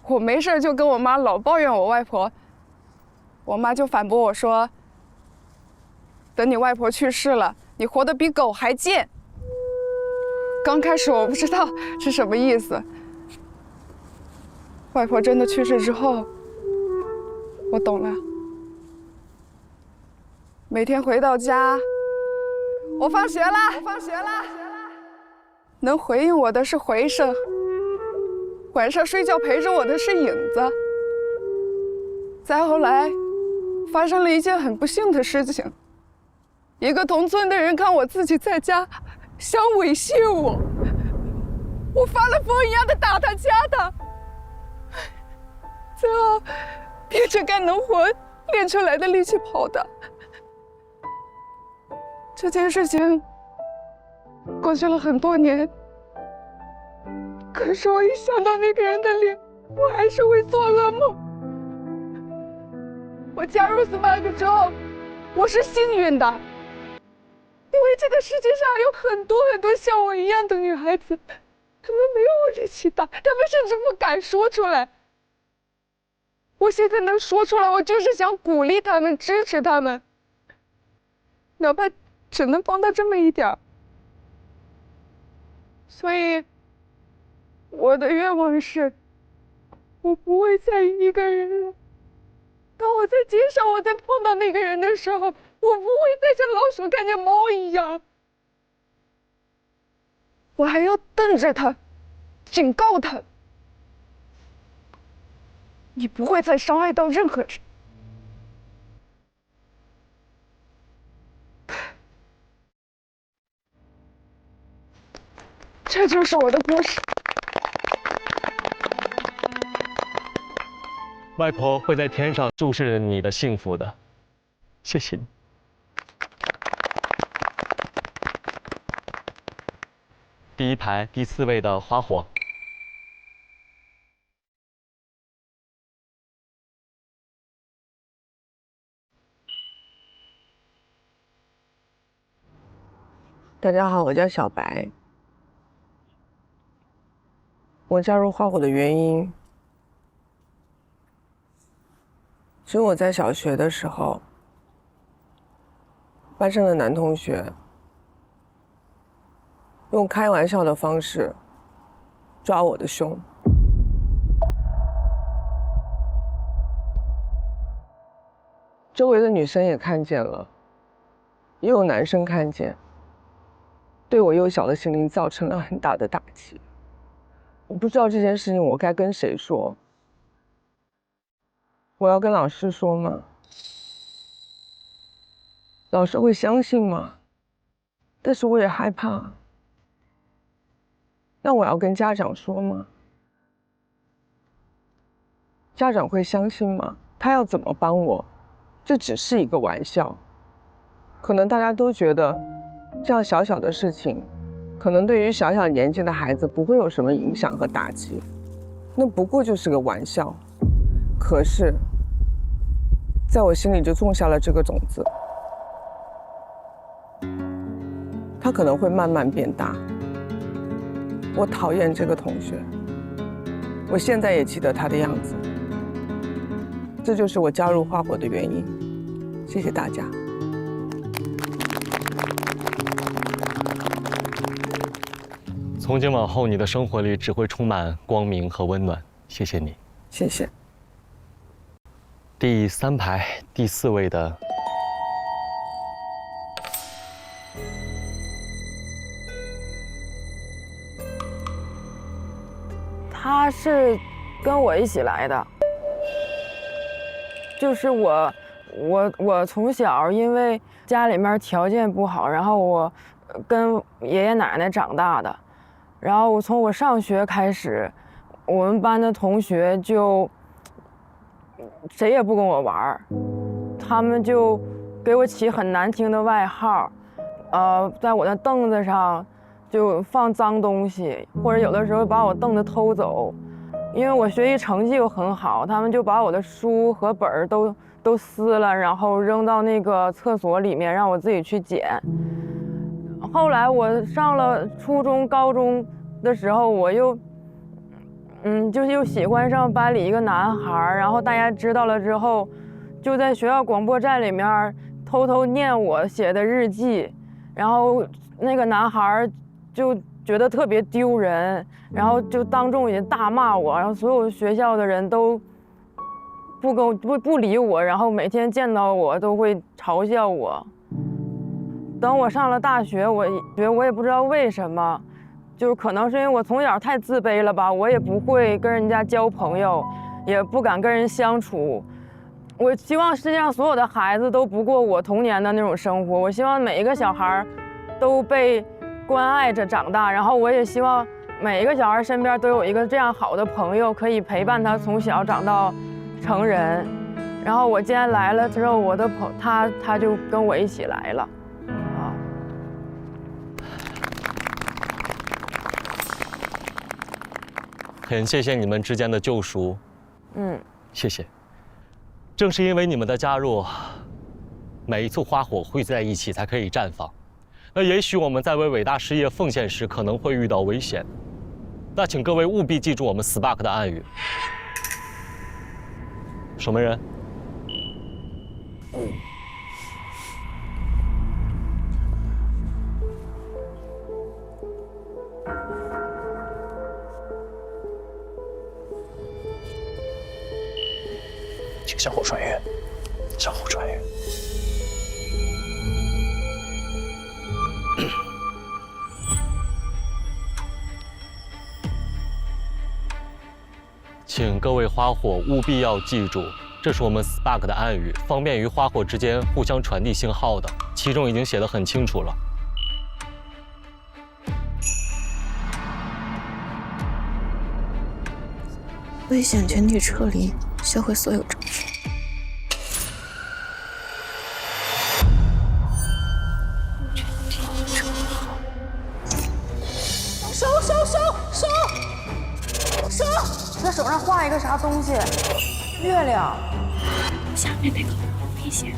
我没事就跟我妈老抱怨我外婆，我妈就反驳我说，等你外婆去世了，你活得比狗还贱。刚开始我不知道是什么意思，外婆真的去世之后，我懂了。每天回到家，我放学了，能回应我的是回声，晚上睡觉陪着我的是影子。再后来，发生了一件很不幸的事情，一个同村的人看我自己在家，想猥亵我，我发了疯一样的打他掐他，最后憋着干能活练出来的力气跑的。这件事情过去了很多年，可是我一想到那个人的脸，我还是会做噩梦。我加入 Spark 之后，我是幸运的，因为这个世界上有很多像我一样的女孩子，她们没有我力气大，她们甚至不敢说出来。我现在能说出来，我就是想鼓励她们，支持她们，哪怕只能帮到这么一点。所以，我的愿望是，我不会再一个人了。当我在街上，我再碰到那个人的时候，我不会再像老鼠看见猫一样。我还要瞪着他，警告他，你不会再伤害到任何人。这就是我的故事。外婆会在天上注视着你的幸福的，谢谢你。第一排第4位的花火。大家好，我叫小白。我加入花火的原因，是我在小学的时候，班上的男同学用开玩笑的方式抓我的胸。周围的女生也看见了，也有男生看见，对我幼小的心灵造成了很大的打击。我不知道这件事情我该跟谁说。我要跟老师说吗？老师会相信吗？但是我也害怕。那我要跟家长说吗？家长会相信吗？他要怎么帮我？这只是一个玩笑。可能大家都觉得这样小小的事情，可能对于小小年纪的孩子不会有什么影响和打击，那不过就是个玩笑。可是在我心里就种下了这个种子，它可能会慢慢变大。我讨厌这个同学，我现在也记得他的样子。这就是我加入花火的原因。谢谢大家。从今往后，你的生活里只会充满光明和温暖。谢谢你，谢谢。第3排第4位的。他是跟我一起来的，就是我从小因为家里面条件不好，然后我跟爷爷奶奶长大的，然后我从我上学开始，我们班的同学就谁也不跟我玩，他们就给我起很难听的外号，在我的凳子上就放脏东西，或者有的时候把我凳子偷走，因为我学习成绩又很好，他们就把我的书和本儿都撕了，然后扔到那个厕所里面，让我自己去捡。后来我上了初中、高中的时候，我又就是又喜欢上班里一个男孩，然后大家知道了之后，就在学校广播站里面偷偷念我写的日记，然后那个男孩就觉得特别丢人，然后就当众也大骂我，然后所有学校的人都不理我，然后每天见到我都会嘲笑我。等我上了大学，我也不知道为什么，就是可能是因为我从小太自卑了吧，我也不会跟人家交朋友，也不敢跟人相处。我希望世界上所有的孩子都不过我童年的那种生活，我希望每一个小孩都被关爱着长大，然后我也希望每一个小孩身边都有一个这样好的朋友，可以陪伴他从小长到成人。然后我今天来了之后，我的他就跟我一起来了，很谢谢你们之间的救赎，谢谢。正是因为你们的加入，每一簇花火汇聚在一起才可以绽放。那也许我们在为伟大事业奉献时可能会遇到危险，那请各位务必记住我们 Spark 的暗语。守门人。请向后穿越，向后穿越。请各位花火务必要记住，这是我们 Spark 的暗语，方便于花火之间互相传递信号的，其中已经写得很清楚了。危险，全体撤离，销毁所有证据。收！在手上画一个啥东西？月亮。下面那个危险。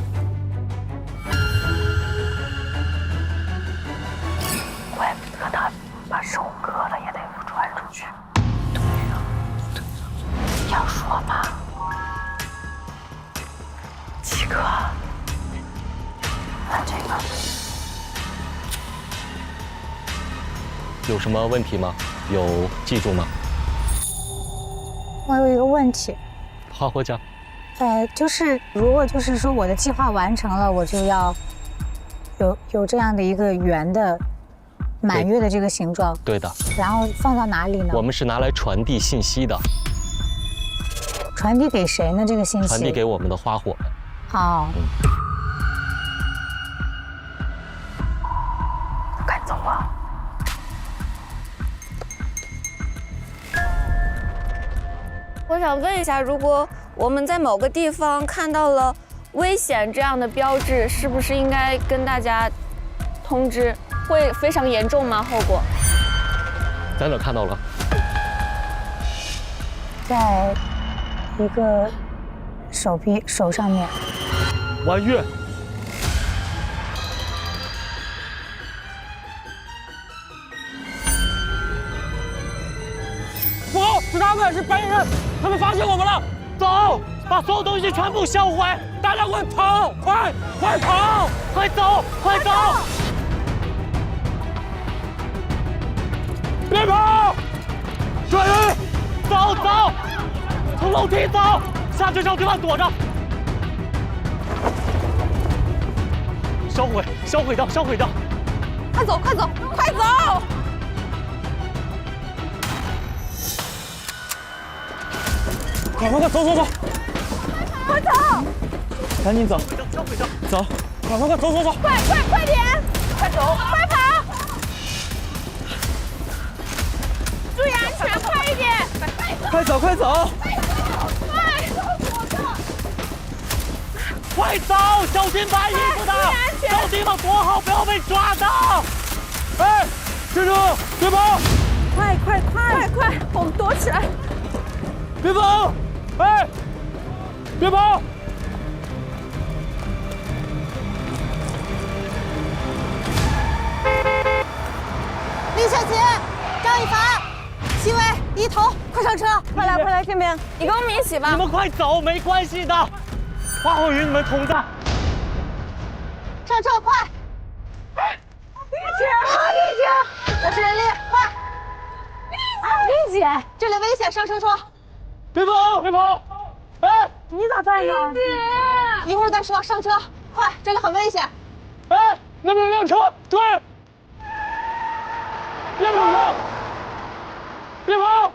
怪不得他把手割了也得传出去。对呀，要说嘛，七哥，看这个。有什么问题吗？有记住吗？我有一个问题。花火讲。就是如果就是说我的计划完成了，我就要有这样的一个圆的满月的这个形状。对的。然后放到哪里呢？我们是拿来传递信息的。传递给谁呢？这个信息？传递给我们的花火们。哦。赶走吧。我想问一下，如果我们在某个地方看到了危险这样的标志，是不是应该跟大家通知？会非常严重吗？后果？在哪看到了？在一个手上面。弯月。不好，是他们，是白衣人，他们发现我们了！走，把所有东西全部销毁！大家快跑！快跑！快走！快走！别跑！抓人！走！从楼梯走，下去找地方躲着。销毁掉！快走！快，走！快走！赶紧走！走！快，走！快点！快走！快跑！注意安全，快一点！快走！快！快走！小心白衣服的，找地方躲好，不要被抓到！哎，站住！别跑！快！我们躲起来！别跑！哎，别跑！李雪琴、张一凡、齐伟、一头，快上车！快来这边，你跟我们一起吧。你们快走，没关系的，花火与你们同在。上车，快！丽姐，这是人力，快！丽姐，这里危险，上车说。别跑！哎，你咋办呀？丽姐，一会儿再说，上车，快，这里很危险。哎，那边有辆车，追！别跑！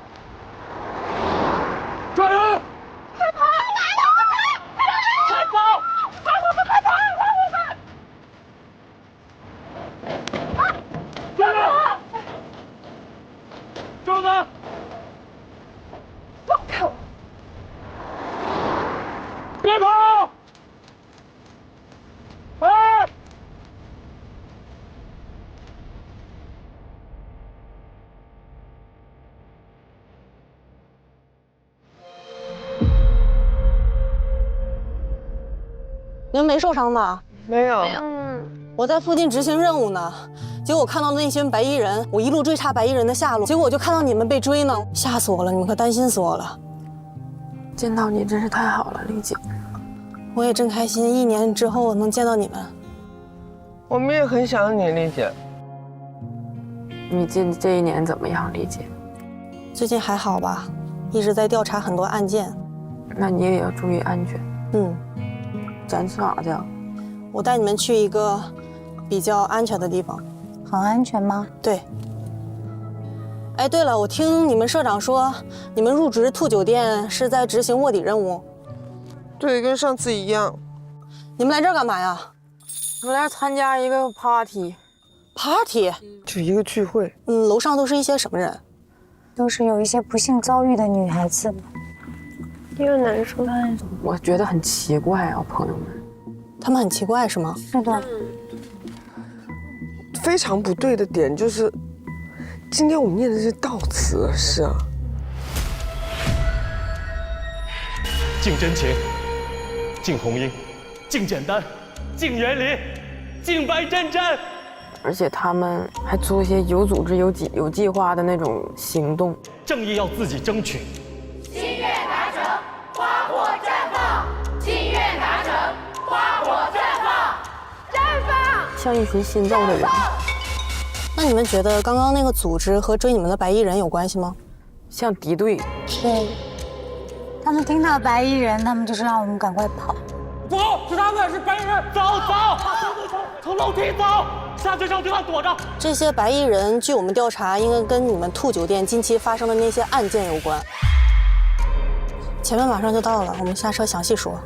抓人！快跑！快走！快跑！抓人！周子！放开我！别跑！哎！你们没受伤吧？没有。我在附近执行任务呢，结果我看到那群白衣人，我一路追查白衣人的下落，结果我就看到你们被追呢，吓死我了！你们可担心死我了。见到你真是太好了，丽姐。我也真开心，1年之后能见到你们。我们也很想你，丽姐。你这1年怎么样，丽姐？最近还好吧，一直在调查很多案件。那你也要注意安全。咱去哪去啊？我带你们去一个比较安全的地方。很安全吗？对。哎，对了，我听你们社长说，你们入职兔酒店是在执行卧底任务。对，跟上次一样。你们来这儿干嘛呀？我来参加一个 party。party？ 就一个聚会。楼上都是一些什么人？都是有一些不幸遭遇的女孩子。一个男生，我觉得很奇怪啊，朋友们，他们很奇怪是吗？是的。非常不对的点就是，今天我们念的是悼词是啊。敬真情，敬红英，敬简单，敬园林，敬白真真。而且他们还做一些有组织、有计划的那种行动。正义要自己争取。心愿达成，花火绽放；心愿达成，花火绽放，绽放。像一群信教的人。那你们觉得刚刚那个组织和追你们的白衣人有关系吗？像敌对。对。他们听到白衣人，他们就是让我们赶快跑。走，是他们，是白衣人，走，从楼梯走，下去找地方躲着。这些白衣人，据我们调查，应该跟你们兔酒店近期发生的那些案件有关。前面马上就到了，我们下车详细说。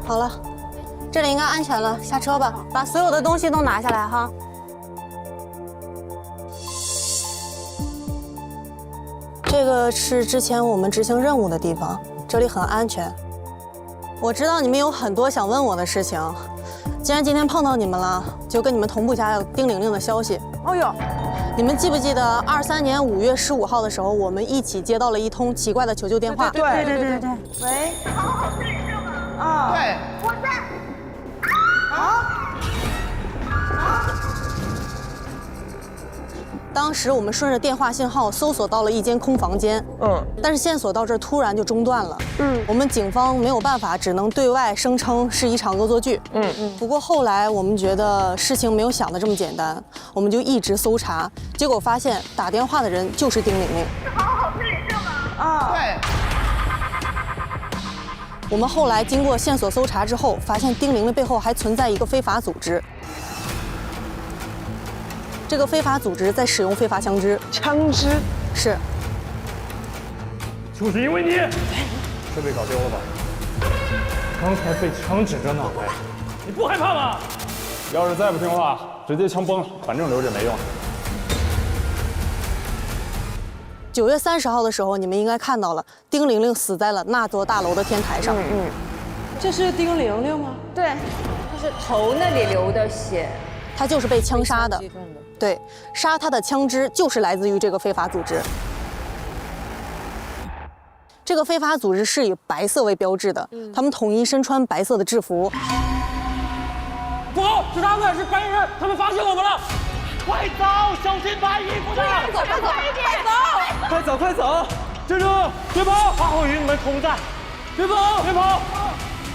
好了，这里应该安全了，下车吧，把所有的东西都拿下来哈。这个是之前我们执行任务的地方，这里很安全。我知道你们有很多想问我的事情，既然今天碰到你们了，就跟你们同步一下丁玲玲的消息。哦呦，你们记不记得23年5月15号的时候，我们一起接到了一通奇怪的求救电话？对。喂，好好睡是吗？啊，对，我在。当时我们顺着电话信号搜索到了一间空房间，但是线索到这儿突然就中断了，我们警方没有办法，只能对外声称是一场恶作剧，不过后来我们觉得事情没有想的这么简单，我们就一直搜查，结果发现打电话的人就是丁玲玲。好好睡是吗？啊，对。我们后来经过线索搜查之后，发现丁玲玲背后还存在一个非法组织。这个非法组织在使用非法枪支。枪支是。就是因为你，设备搞丢了吧？刚才被枪指着脑袋，你不害怕吗？要是再不听话，直接枪崩了，反正留着没用。 9月30号的时候，你们应该看到了，丁玲玲死在了那座大楼的天台上。这是丁玲玲吗？对，就是头那里流的血，她就是被枪杀的。对，杀她的枪支就是来自于这个非法组织。这个非法组织是以白色为标志的，他们统一身穿白色的制服。不，是他们，是白人，他们发现我们了。 快走，小心白衣服的！快走，快走，快走！快走！站住！别跑！花火与你们同在！别跑！别跑！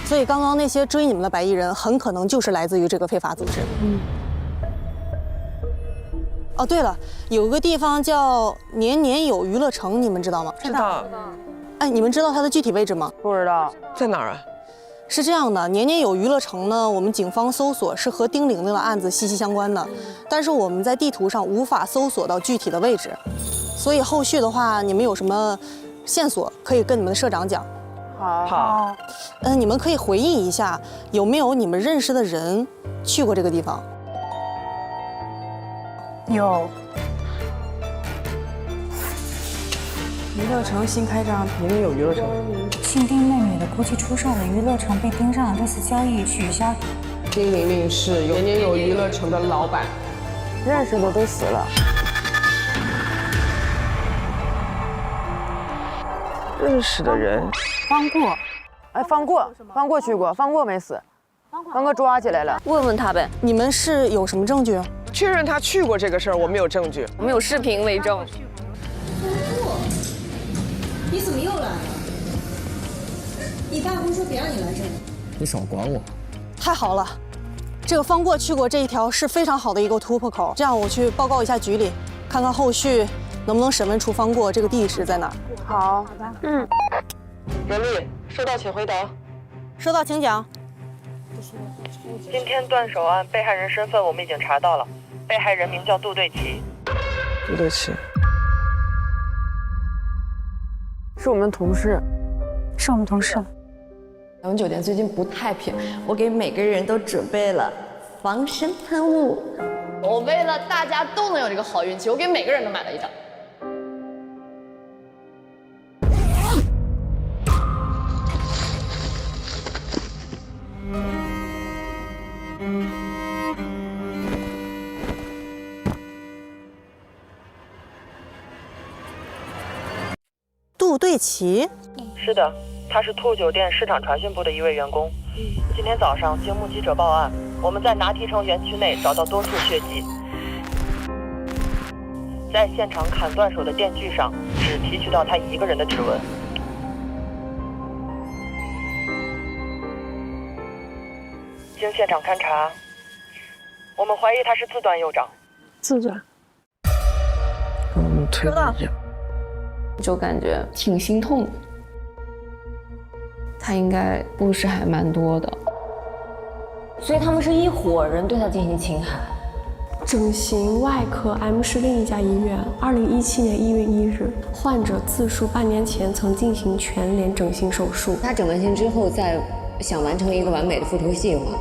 所以刚刚那些追你们的白衣人，很可能就是来自于这个非法组织。哦，对了，有个地方叫年年有娱乐城，你们知道吗？知道。哎，你们知道它的具体位置吗？不知道，在哪儿啊？ 是这样的，年年有娱乐城呢，我们警方搜索是和丁玲玲的案子息息相关的，但是我们在地图上无法搜索到具体的位置，所以后续的话，你们有什么线索可以跟你们的社长讲。好。你们可以回忆一下，有没有你们认识的人去过这个地方？有。 娱乐城新开张，年年有娱乐城。姓丁那女的估计出售了娱乐城，被盯上了，这次交易取消。丁玲玲是年年有娱乐城的老板，认识的都死了。认识的人，方过，哎，方过去过，方过没死，方过抓起来了。问问他呗。你们是有什么证据？确认他去过这个事儿，我们有证据，我们有视频为证。 你怎么又来了？你爸不是说别让你来这里？你少管我！太好了，这个方过去过这一条是非常好的一个突破口。这样我去报告一下局里，看看后续能不能审问出方过这个地址在哪儿。好的。袁丽，收到请回答。收到，请讲。今天断手案被害人身份我们已经查到了，被害人名叫杜对齐。杜对齐。 是我们同事，是我们同事。咱们酒店最近不太平，我给每个人都准备了防身喷雾。我为了大家都能有这个好运气，我给每个人都买了一张。杜对齐？是的，他是兔酒店市场传讯部的一位员工。今天早上经目击者报案，我们在拿提城园区内找到多处血迹，在现场砍断手的电锯上只提取到他一个人的指纹。经现场勘查，我们怀疑他是自断右掌。自断？收到。就感觉挺心痛的。他应该故事还蛮多的，所以他们是一伙人对他进行侵害。整形外科 M 市另一家医院，2017年1月1日，患者自述半年前曾进行全脸整形手术。他整完形之后，再想完成一个完美的复仇计划。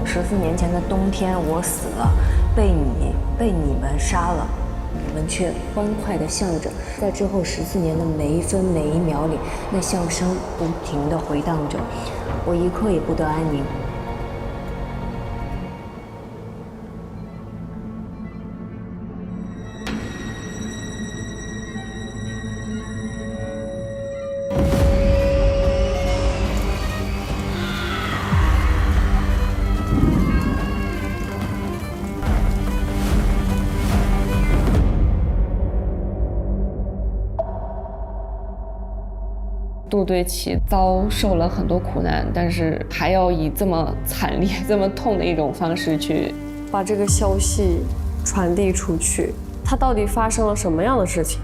14年前的冬天，我死了，被你们杀了。你们却欢快地笑着，在之后14年的每一分每一秒里，那笑声不停地回荡着，我一刻也不得安宁。杜对齐遭受了很多苦难，但是还要以这么惨烈、这么痛的一种方式去把这个消息传递出去。他到底发生了什么样的事情？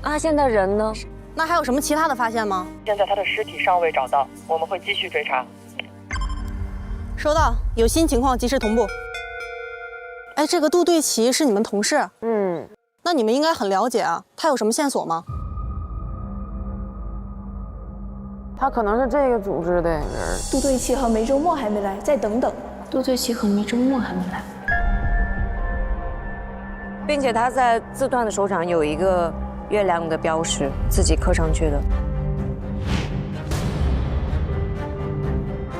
那现在人呢？那还有什么其他的发现吗？现在他的尸体尚未找到，我们会继续追查。收到，有新情况及时同步。哎，这个杜对齐是你们同事？那你们应该很了解啊，他有什么线索吗？他可能是这个组织的人。杜对齐和梅周末还没来，再等等。杜对齐和梅周末还没来，并且他在自断的手掌有一个月亮的标识，自己刻上去的。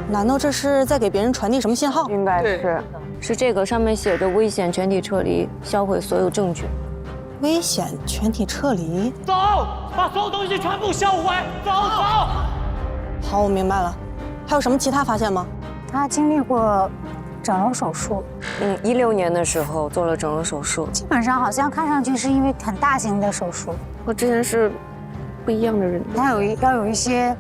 难道这是在给别人传递什么信号？应该是。是这个，上面写着危险全体撤离，销毁所有证据。危险全体撤离。走，把所有东西全部销毁。走。好，我明白了。还有什么其他发现吗？他经历过整容手术。16年的时候做了整容手术。基本上好像看上去是因为很大型的手术。和之前是不一样的人。他要有一些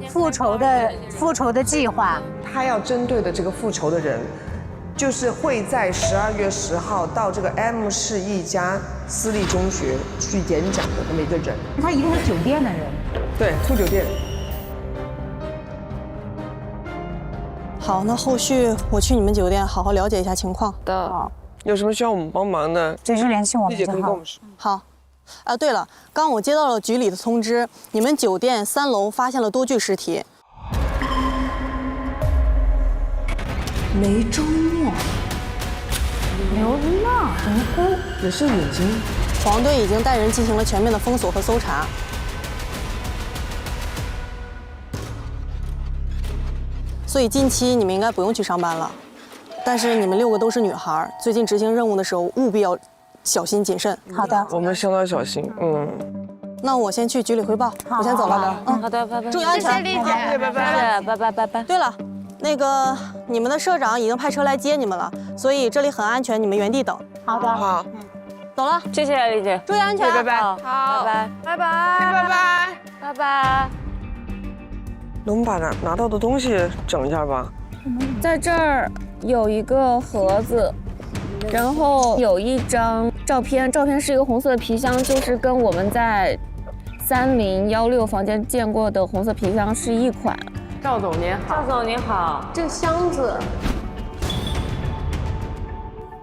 复仇的计划。他要针对的这个复仇的人，就是会在12月10号到这个 M 市一家私立中学去演讲的那么一个人。他一定是酒店的人。对，兔酒店。好，那后续我去你们酒店好好了解一下情况。好，有什么需要我们帮忙的，随时联系我们就好。好。啊，对了，刚我接到了局里的通知，你们酒店3楼发现了多具尸体。梅周末，刘娜无辜，也是眼睛。黄队已经带人进行了全面的封锁和搜查。所以近期你们应该不用去上班了，但是你们6个都是女孩，最近执行任务的时候务必要小心谨慎。好的，我们相当小心。那我先去局里汇报，我先走了。好的，拜拜。注意安全。谢谢丽姐，拜拜，拜拜。对了，那个你们的社长已经派车来接你们了，所以这里很安全，你们原地等。好的，好，走了。谢谢丽姐，注意安全。拜拜。好，拜拜，拜拜，拜拜，拜拜。我们把拿到的东西整一下吧。在这儿有一个盒子，然后有一张照片，照片是一个红色的皮箱，就是跟我们在3016房间见过的红色皮箱是一款。赵总您好。赵总您好。这个箱子，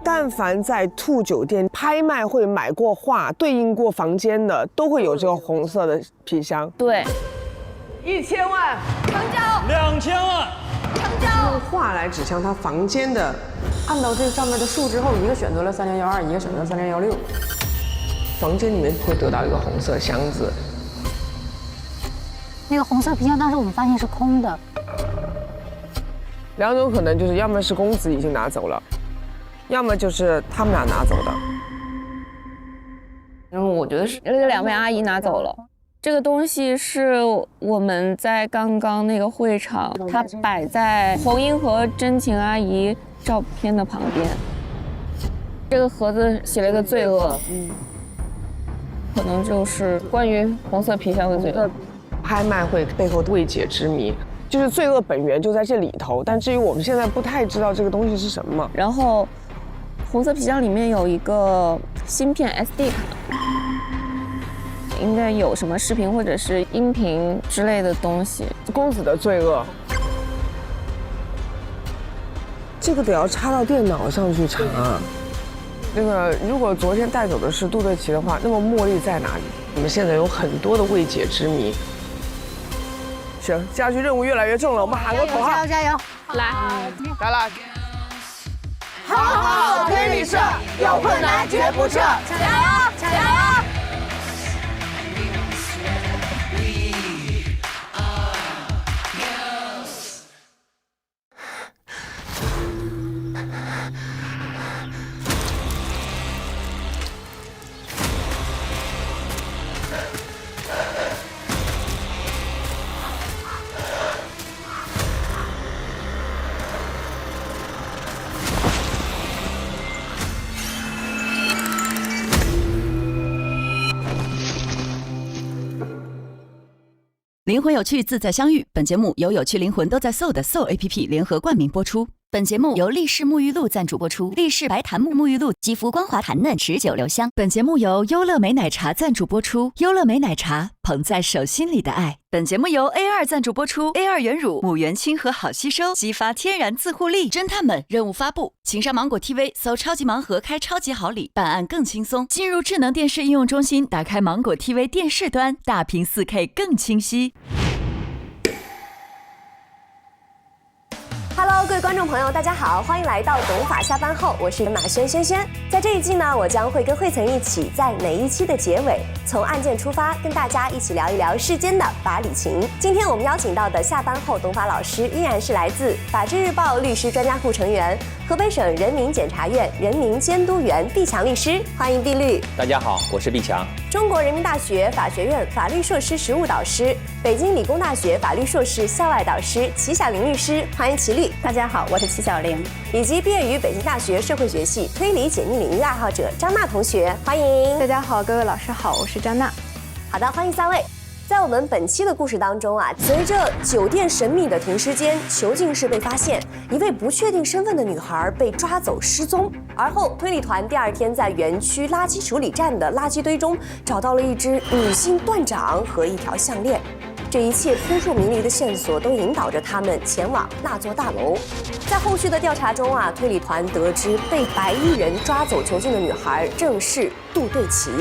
但凡在兔酒店拍卖会买过画、对应过房间的，都会有这个红色的皮箱。对。 1000万，成交。2000万，成话来指向他房间的。按照这上面的数之后，一个选择了3012，一个选择3016。房间里面会得到一个红色箱子。那个红色皮箱当时我们发现是空的。2种可能，就是要么是公子已经拿走了，要么就是他们俩拿走的。然后我觉得是这2位阿姨拿走了。这个东西是我们在刚刚那个会场，它摆在红英和真情阿姨照片的旁边。这个盒子写了一个罪恶，可能就是关于红色皮箱的罪恶。拍卖会背后的未解之谜。就是罪恶本源就在这里头，但至于我们现在不太知道这个东西是什么。然后，红色皮箱里面有一个芯片 SD 卡，应该有什么视频或者是音频之类的东西。公子的罪恶，这个得要插到电脑上去查。那个，如果昨天带走的是杜对齐的话，那么茉莉在哪里？我们现在有很多的未解之谜。行，接下去任务越来越重了，我们喊个口号，加油！来，好好推理社，有困难绝不撤，加油！加油！灵魂有趣，自在相遇。本节目由有趣灵魂都在 Soul 的 Soul APP 联合冠名播出。本节目由力士沐浴露赞助播出。力士白檀木沐浴露，肌肤光滑弹嫩，持久留香。本节目由优乐美奶茶赞助播出。优乐美奶茶，捧在手心里的爱。本节目由 A2 赞助播出。A2 原乳，母原亲和好吸收，激发天然自护力。侦探们，任务发布，请上芒果 TV 搜超级盲盒，开超级好礼，办案更轻松。进入智能电视应用中心，打开芒果 TV 电视端，大屏 4K 更清晰。Hello， 各位观众朋友，大家好，欢迎来到懂法下班后，我是马轩。在这一季呢，我将会跟慧岑一起，在每一期的结尾，从案件出发，跟大家一起聊一聊世间的法理情。今天我们邀请到的下班后懂法老师，依然是来自法制日报律师专家库成员、河北省人民检察院人民监督员毕强律师，欢迎毕律。大家好，我是毕强。中国人民大学法学院法律硕士实务导师，北京理工大学法律硕士校外导师齐晓玲律师，欢迎齐律。大家好，我是齐晓玲。以及毕业于北京大学社会学系推理解密领域爱好者张娜同学，欢迎。大家好，各位老师好，我是张娜。好的，欢迎3位。在我们本期的故事当中啊，随着酒店神秘的停尸间囚禁室被发现，一位不确定身份的女孩被抓走失踪。而后推理团第2天在园区垃圾处理站的垃圾堆中找到了一只女性断掌和一条项链。这一切扑朔迷离的线索都引导着他们前往那座大楼。在后续的调查中啊，推理团得知被白衣人抓走囚禁的女孩正是杜对齐。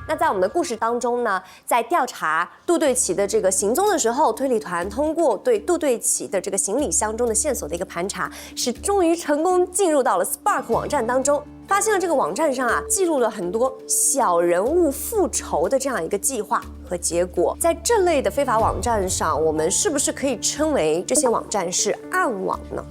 那在我们的故事当中呢，在调查杜对齐的这个行踪的时候，推理团通过对杜对齐的这个行李箱中的线索的一个盘查，是终于成功进入到了 Spark 网站当中，发现了这个网站上啊记录了很多小人物复仇的这样一个计划和结果。在这类的非法网站上，我们是不是可以称为这些网站是暗网呢？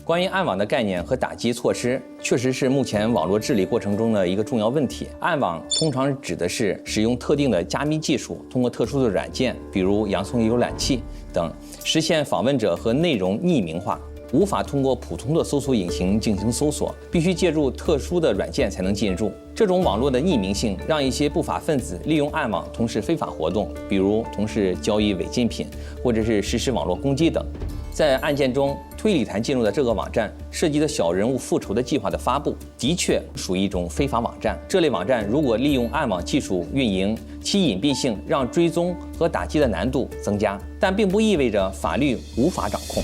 关于暗网的概念和打击措施，确实是目前网络治理过程中的一个重要问题。暗网通常指的是使用特定的加密技术，通过特殊的软件，比如洋葱浏览器等，实现访问者和内容匿名化，无法通过普通的搜索引擎进行搜索，必须借助特殊的软件才能进入。这种网络的匿名性，让一些不法分子利用暗网从事非法活动，比如从事交易违禁品，或者是实施网络攻击等。在案件中，推理团进入的这个网站涉及的小人物复仇的计划的发布，的确属于一种非法网站。这类网站如果利用暗网技术运营，其隐蔽性让追踪和打击的难度增加，但并不意味着法律无法掌控。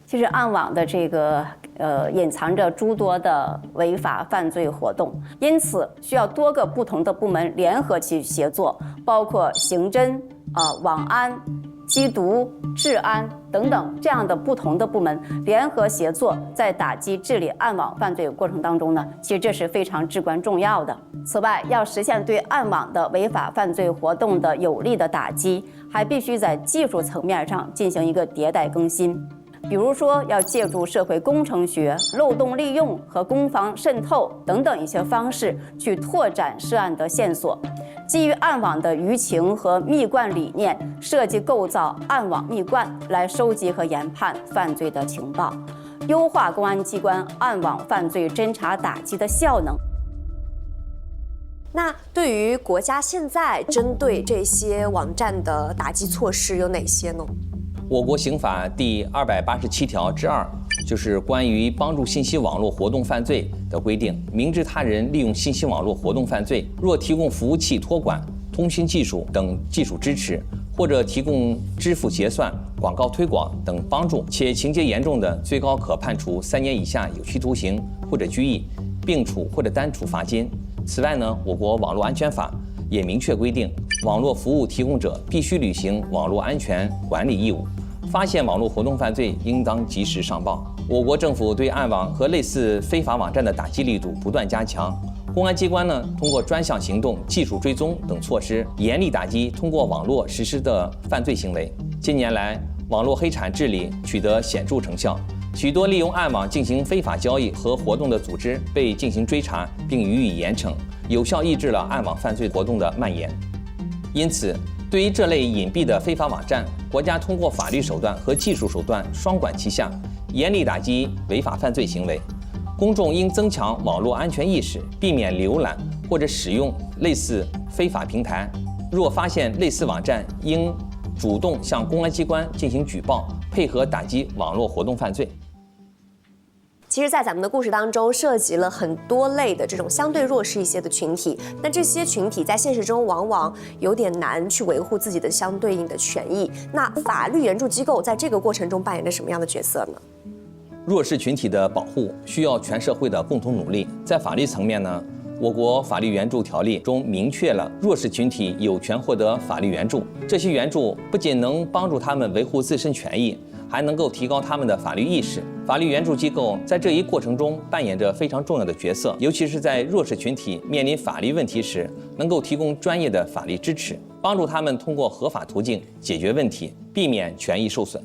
其实暗网的这个隐藏着诸多的违法犯罪活动，因此需要多个不同的部门联合去协作，包括刑侦、网安、缉毒、治安等等这样的不同的部门联合协作，在打击治理暗网犯罪过程当中呢，其实这是非常至关重要的。此外，要实现对暗网的违法犯罪活动的有力的打击，还必须在技术层面上进行一个迭代更新。比如说，要借助社会工程学、漏洞利用和攻防渗透等等一些方式，去拓展涉案的线索。基于暗网的舆情和密贯理念，设计构造暗网密贯，来收集和研判犯罪的情报，优化公安机关暗网犯罪侦查打击的效能。那对于国家现在针对这些网站的打击措施有哪些呢？我国刑法第287条之2，就是关于帮助信息网络活动犯罪的规定。明知他人利用信息网络活动犯罪，若提供服务器托管、通讯技术等技术支持，或者提供支付结算、广告推广等帮助，且情节严重的，最高可判处3年以下有期徒刑或者拘役，并处或者单处罚金。此外呢，我国网络安全法也明确规定，网络服务提供者必须履行网络安全管理义务，发现网络活动犯罪应当及时上报。我国政府对暗网和类似非法网站的打击力度不断加强，公安机关呢通过专项行动、技术追踪等措施，严厉打击通过网络实施的犯罪行为。近年来，网络黑产治理取得显著成效，许多利用暗网进行非法交易和活动的组织被进行追查并予以严惩，有效抑制了暗网犯罪活动的蔓延。因此，对于这类隐蔽的非法网站，国家通过法律手段和技术手段双管齐下，严厉打击违法犯罪行为。公众应增强网络安全意识，避免浏览或者使用类似非法平台。若发现类似网站，应主动向公安机关进行举报，配合打击网络活动犯罪。其实，在咱们的故事当中，涉及了很多类的这种相对弱势一些的群体，但这些群体在现实中往往有点难去维护自己的相对应的权益。那法律援助机构在这个过程中扮演着什么样的角色呢？弱势群体的保护需要全社会的共同努力。在法律层面呢，我国法律援助条例中明确了弱势群体有权获得法律援助，这些援助不仅能帮助他们维护自身权益，还能够提高他们的法律意识。法律援助机构在这一过程中扮演着非常重要的角色，尤其是在弱势群体面临法律问题时，能够提供专业的法律支持，帮助他们通过合法途径解决问题，避免权益受损。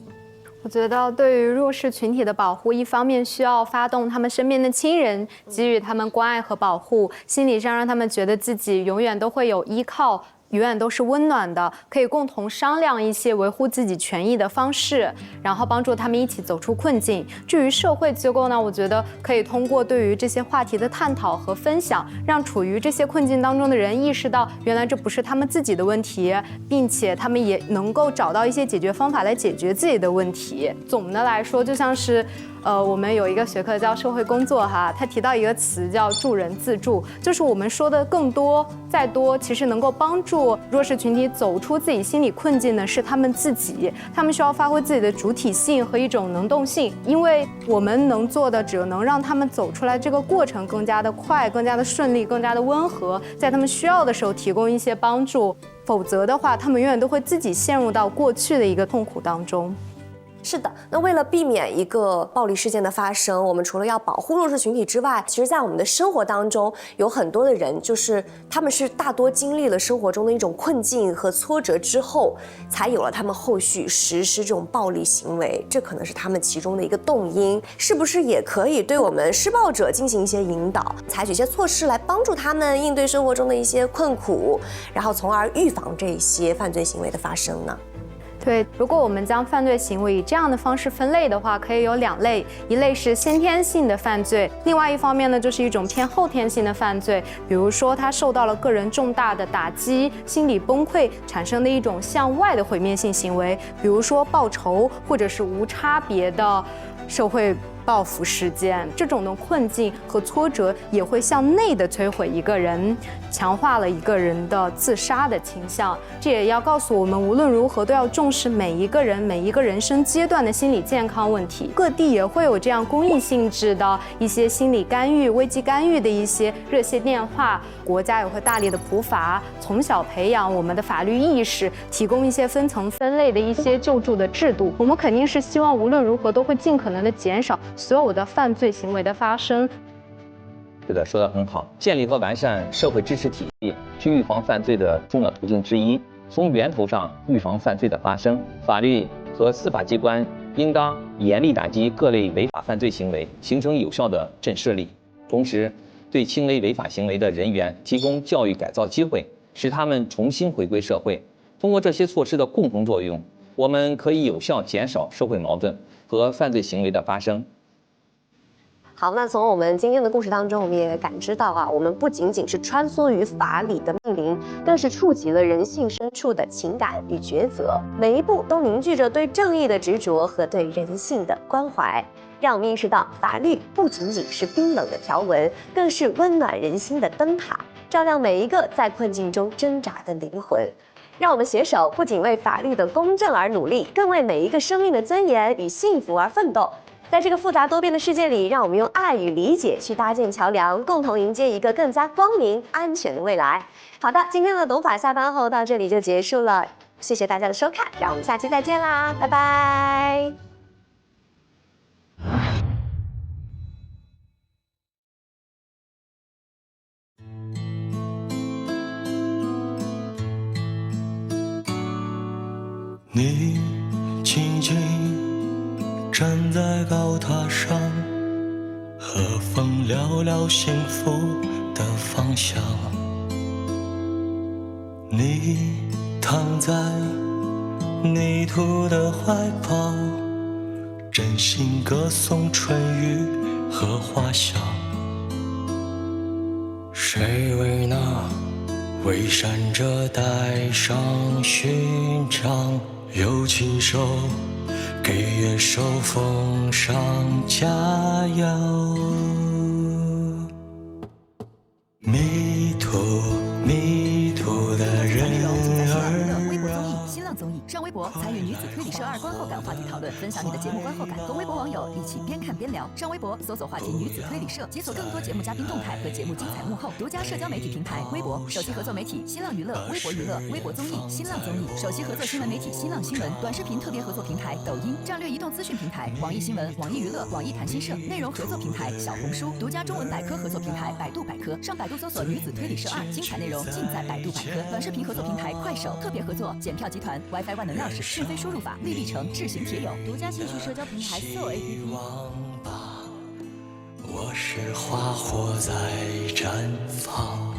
我觉得对于弱势群体的保护，一方面需要发动他们身边的亲人，给予他们关爱和保护，心理上让他们觉得自己永远都会有依靠，永远都是温暖的，可以共同商量一些维护自己权益的方式，然后帮助他们一起走出困境。至于社会机构呢，我觉得可以通过对于这些话题的探讨和分享，让处于这些困境当中的人意识到，原来这不是他们自己的问题，并且他们也能够找到一些解决方法来解决自己的问题。总的来说，就像是我们有一个学科叫社会工作哈，它提到一个词叫助人自助，就是我们说的更多再多，其实能够帮助弱势群体走出自己心理困境的是他们自己，他们需要发挥自己的主体性和一种能动性，因为我们能做的只能让他们走出来这个过程更加的快、更加的顺利、更加的温和，在他们需要的时候提供一些帮助，否则的话，他们永远都会自己陷入到过去的一个痛苦当中。是的，那为了避免一个暴力事件的发生，我们除了要保护弱势群体之外，其实在我们的生活当中，有很多的人，就是他们是大多经历了生活中的一种困境和挫折之后，才有了他们后续实施这种暴力行为，这可能是他们其中的一个动因。是不是也可以对我们施暴者进行一些引导，采取一些措施来帮助他们应对生活中的一些困苦，然后从而预防这些犯罪行为的发生呢？对，如果我们将犯罪行为以这样的方式分类的话，可以有2类，一类是先天性的犯罪，另外一方面呢，就是一种偏后天性的犯罪，比如说他受到了个人重大的打击，心理崩溃产生的一种向外的毁灭性行为，比如说报仇，或者是无差别的社会报复事件。这种的困境和挫折也会向内的摧毁一个人，强化了一个人的自杀的倾向。这也要告诉我们，无论如何都要重视每一个人每一个人生阶段的心理健康问题。各地也会有这样公益性质的一些心理干预、危机干预的一些热线电话，国家也会大力的普法，从小培养我们的法律意识，提供一些分层分类的一些救助的制度。我们肯定是希望无论如何都会尽可能的减少所有的犯罪行为的发生。是的，说得很好。建立和完善社会支持体系是预防犯罪的重要途径之一。从源头上预防犯罪的发生，法律和司法机关应当严厉打击各类违法犯罪行为，形成有效的震慑力。同时，对轻微违法行为的人员提供教育改造机会，使他们重新回归社会。通过这些措施的共同作用，我们可以有效减少社会矛盾和犯罪行为的发生。好，那从我们今天的故事当中，我们也感知到啊，我们不仅仅是穿梭于法理的命令，更是触及了人性深处的情感与抉择，每一步都凝聚着对正义的执着和对人性的关怀，让我们意识到，法律不仅仅是冰冷的条文，更是温暖人心的灯塔，照亮每一个在困境中挣扎的灵魂。让我们携手，不仅为法律的公正而努力，更为每一个生命的尊严与幸福而奋斗。在这个复杂多变的世界里，让我们用爱与理解去搭建桥梁，共同迎接一个更加光明、安全的未来。好的，今天的懂法下班后到这里就结束了，谢谢大家的收看，让我们下期再见啦，拜拜。你静静站在高塔上，和风聊聊幸福的方向。你躺在泥土的怀抱，真心歌颂春雨和花香。谁为那微闪着带上勋章，又亲手给乐手奉上佳肴。迷途的人儿，微博综艺、新浪综艺，上微博参与女子推理社2观后感话题讨论，分享你的节目观后感，和微博网友一起边看边聊。上微博搜索话题女子推理社，解锁更多节目嘉宾动态和节目精彩幕后。独家社交媒体平台微博，首席合作媒体新浪娱乐、微博娱乐、微博综艺、新浪综艺，首席合作新闻媒体新浪新闻，短视频特别合作平台抖音，战略移动资讯平台网易新闻、网易娱乐、网易谈新社，内容合作平台小红书，独家中文百科合作平台百度百科。上百度搜索女子推理社2，精彩内容尽在百度百科。短视频合作平台快手，特别合作检票集团、WiFi 万能钥匙、讯飞输入法、丽丽城、智行铁友，独家兴趣社交平台 SOAP。我是花火在绽放。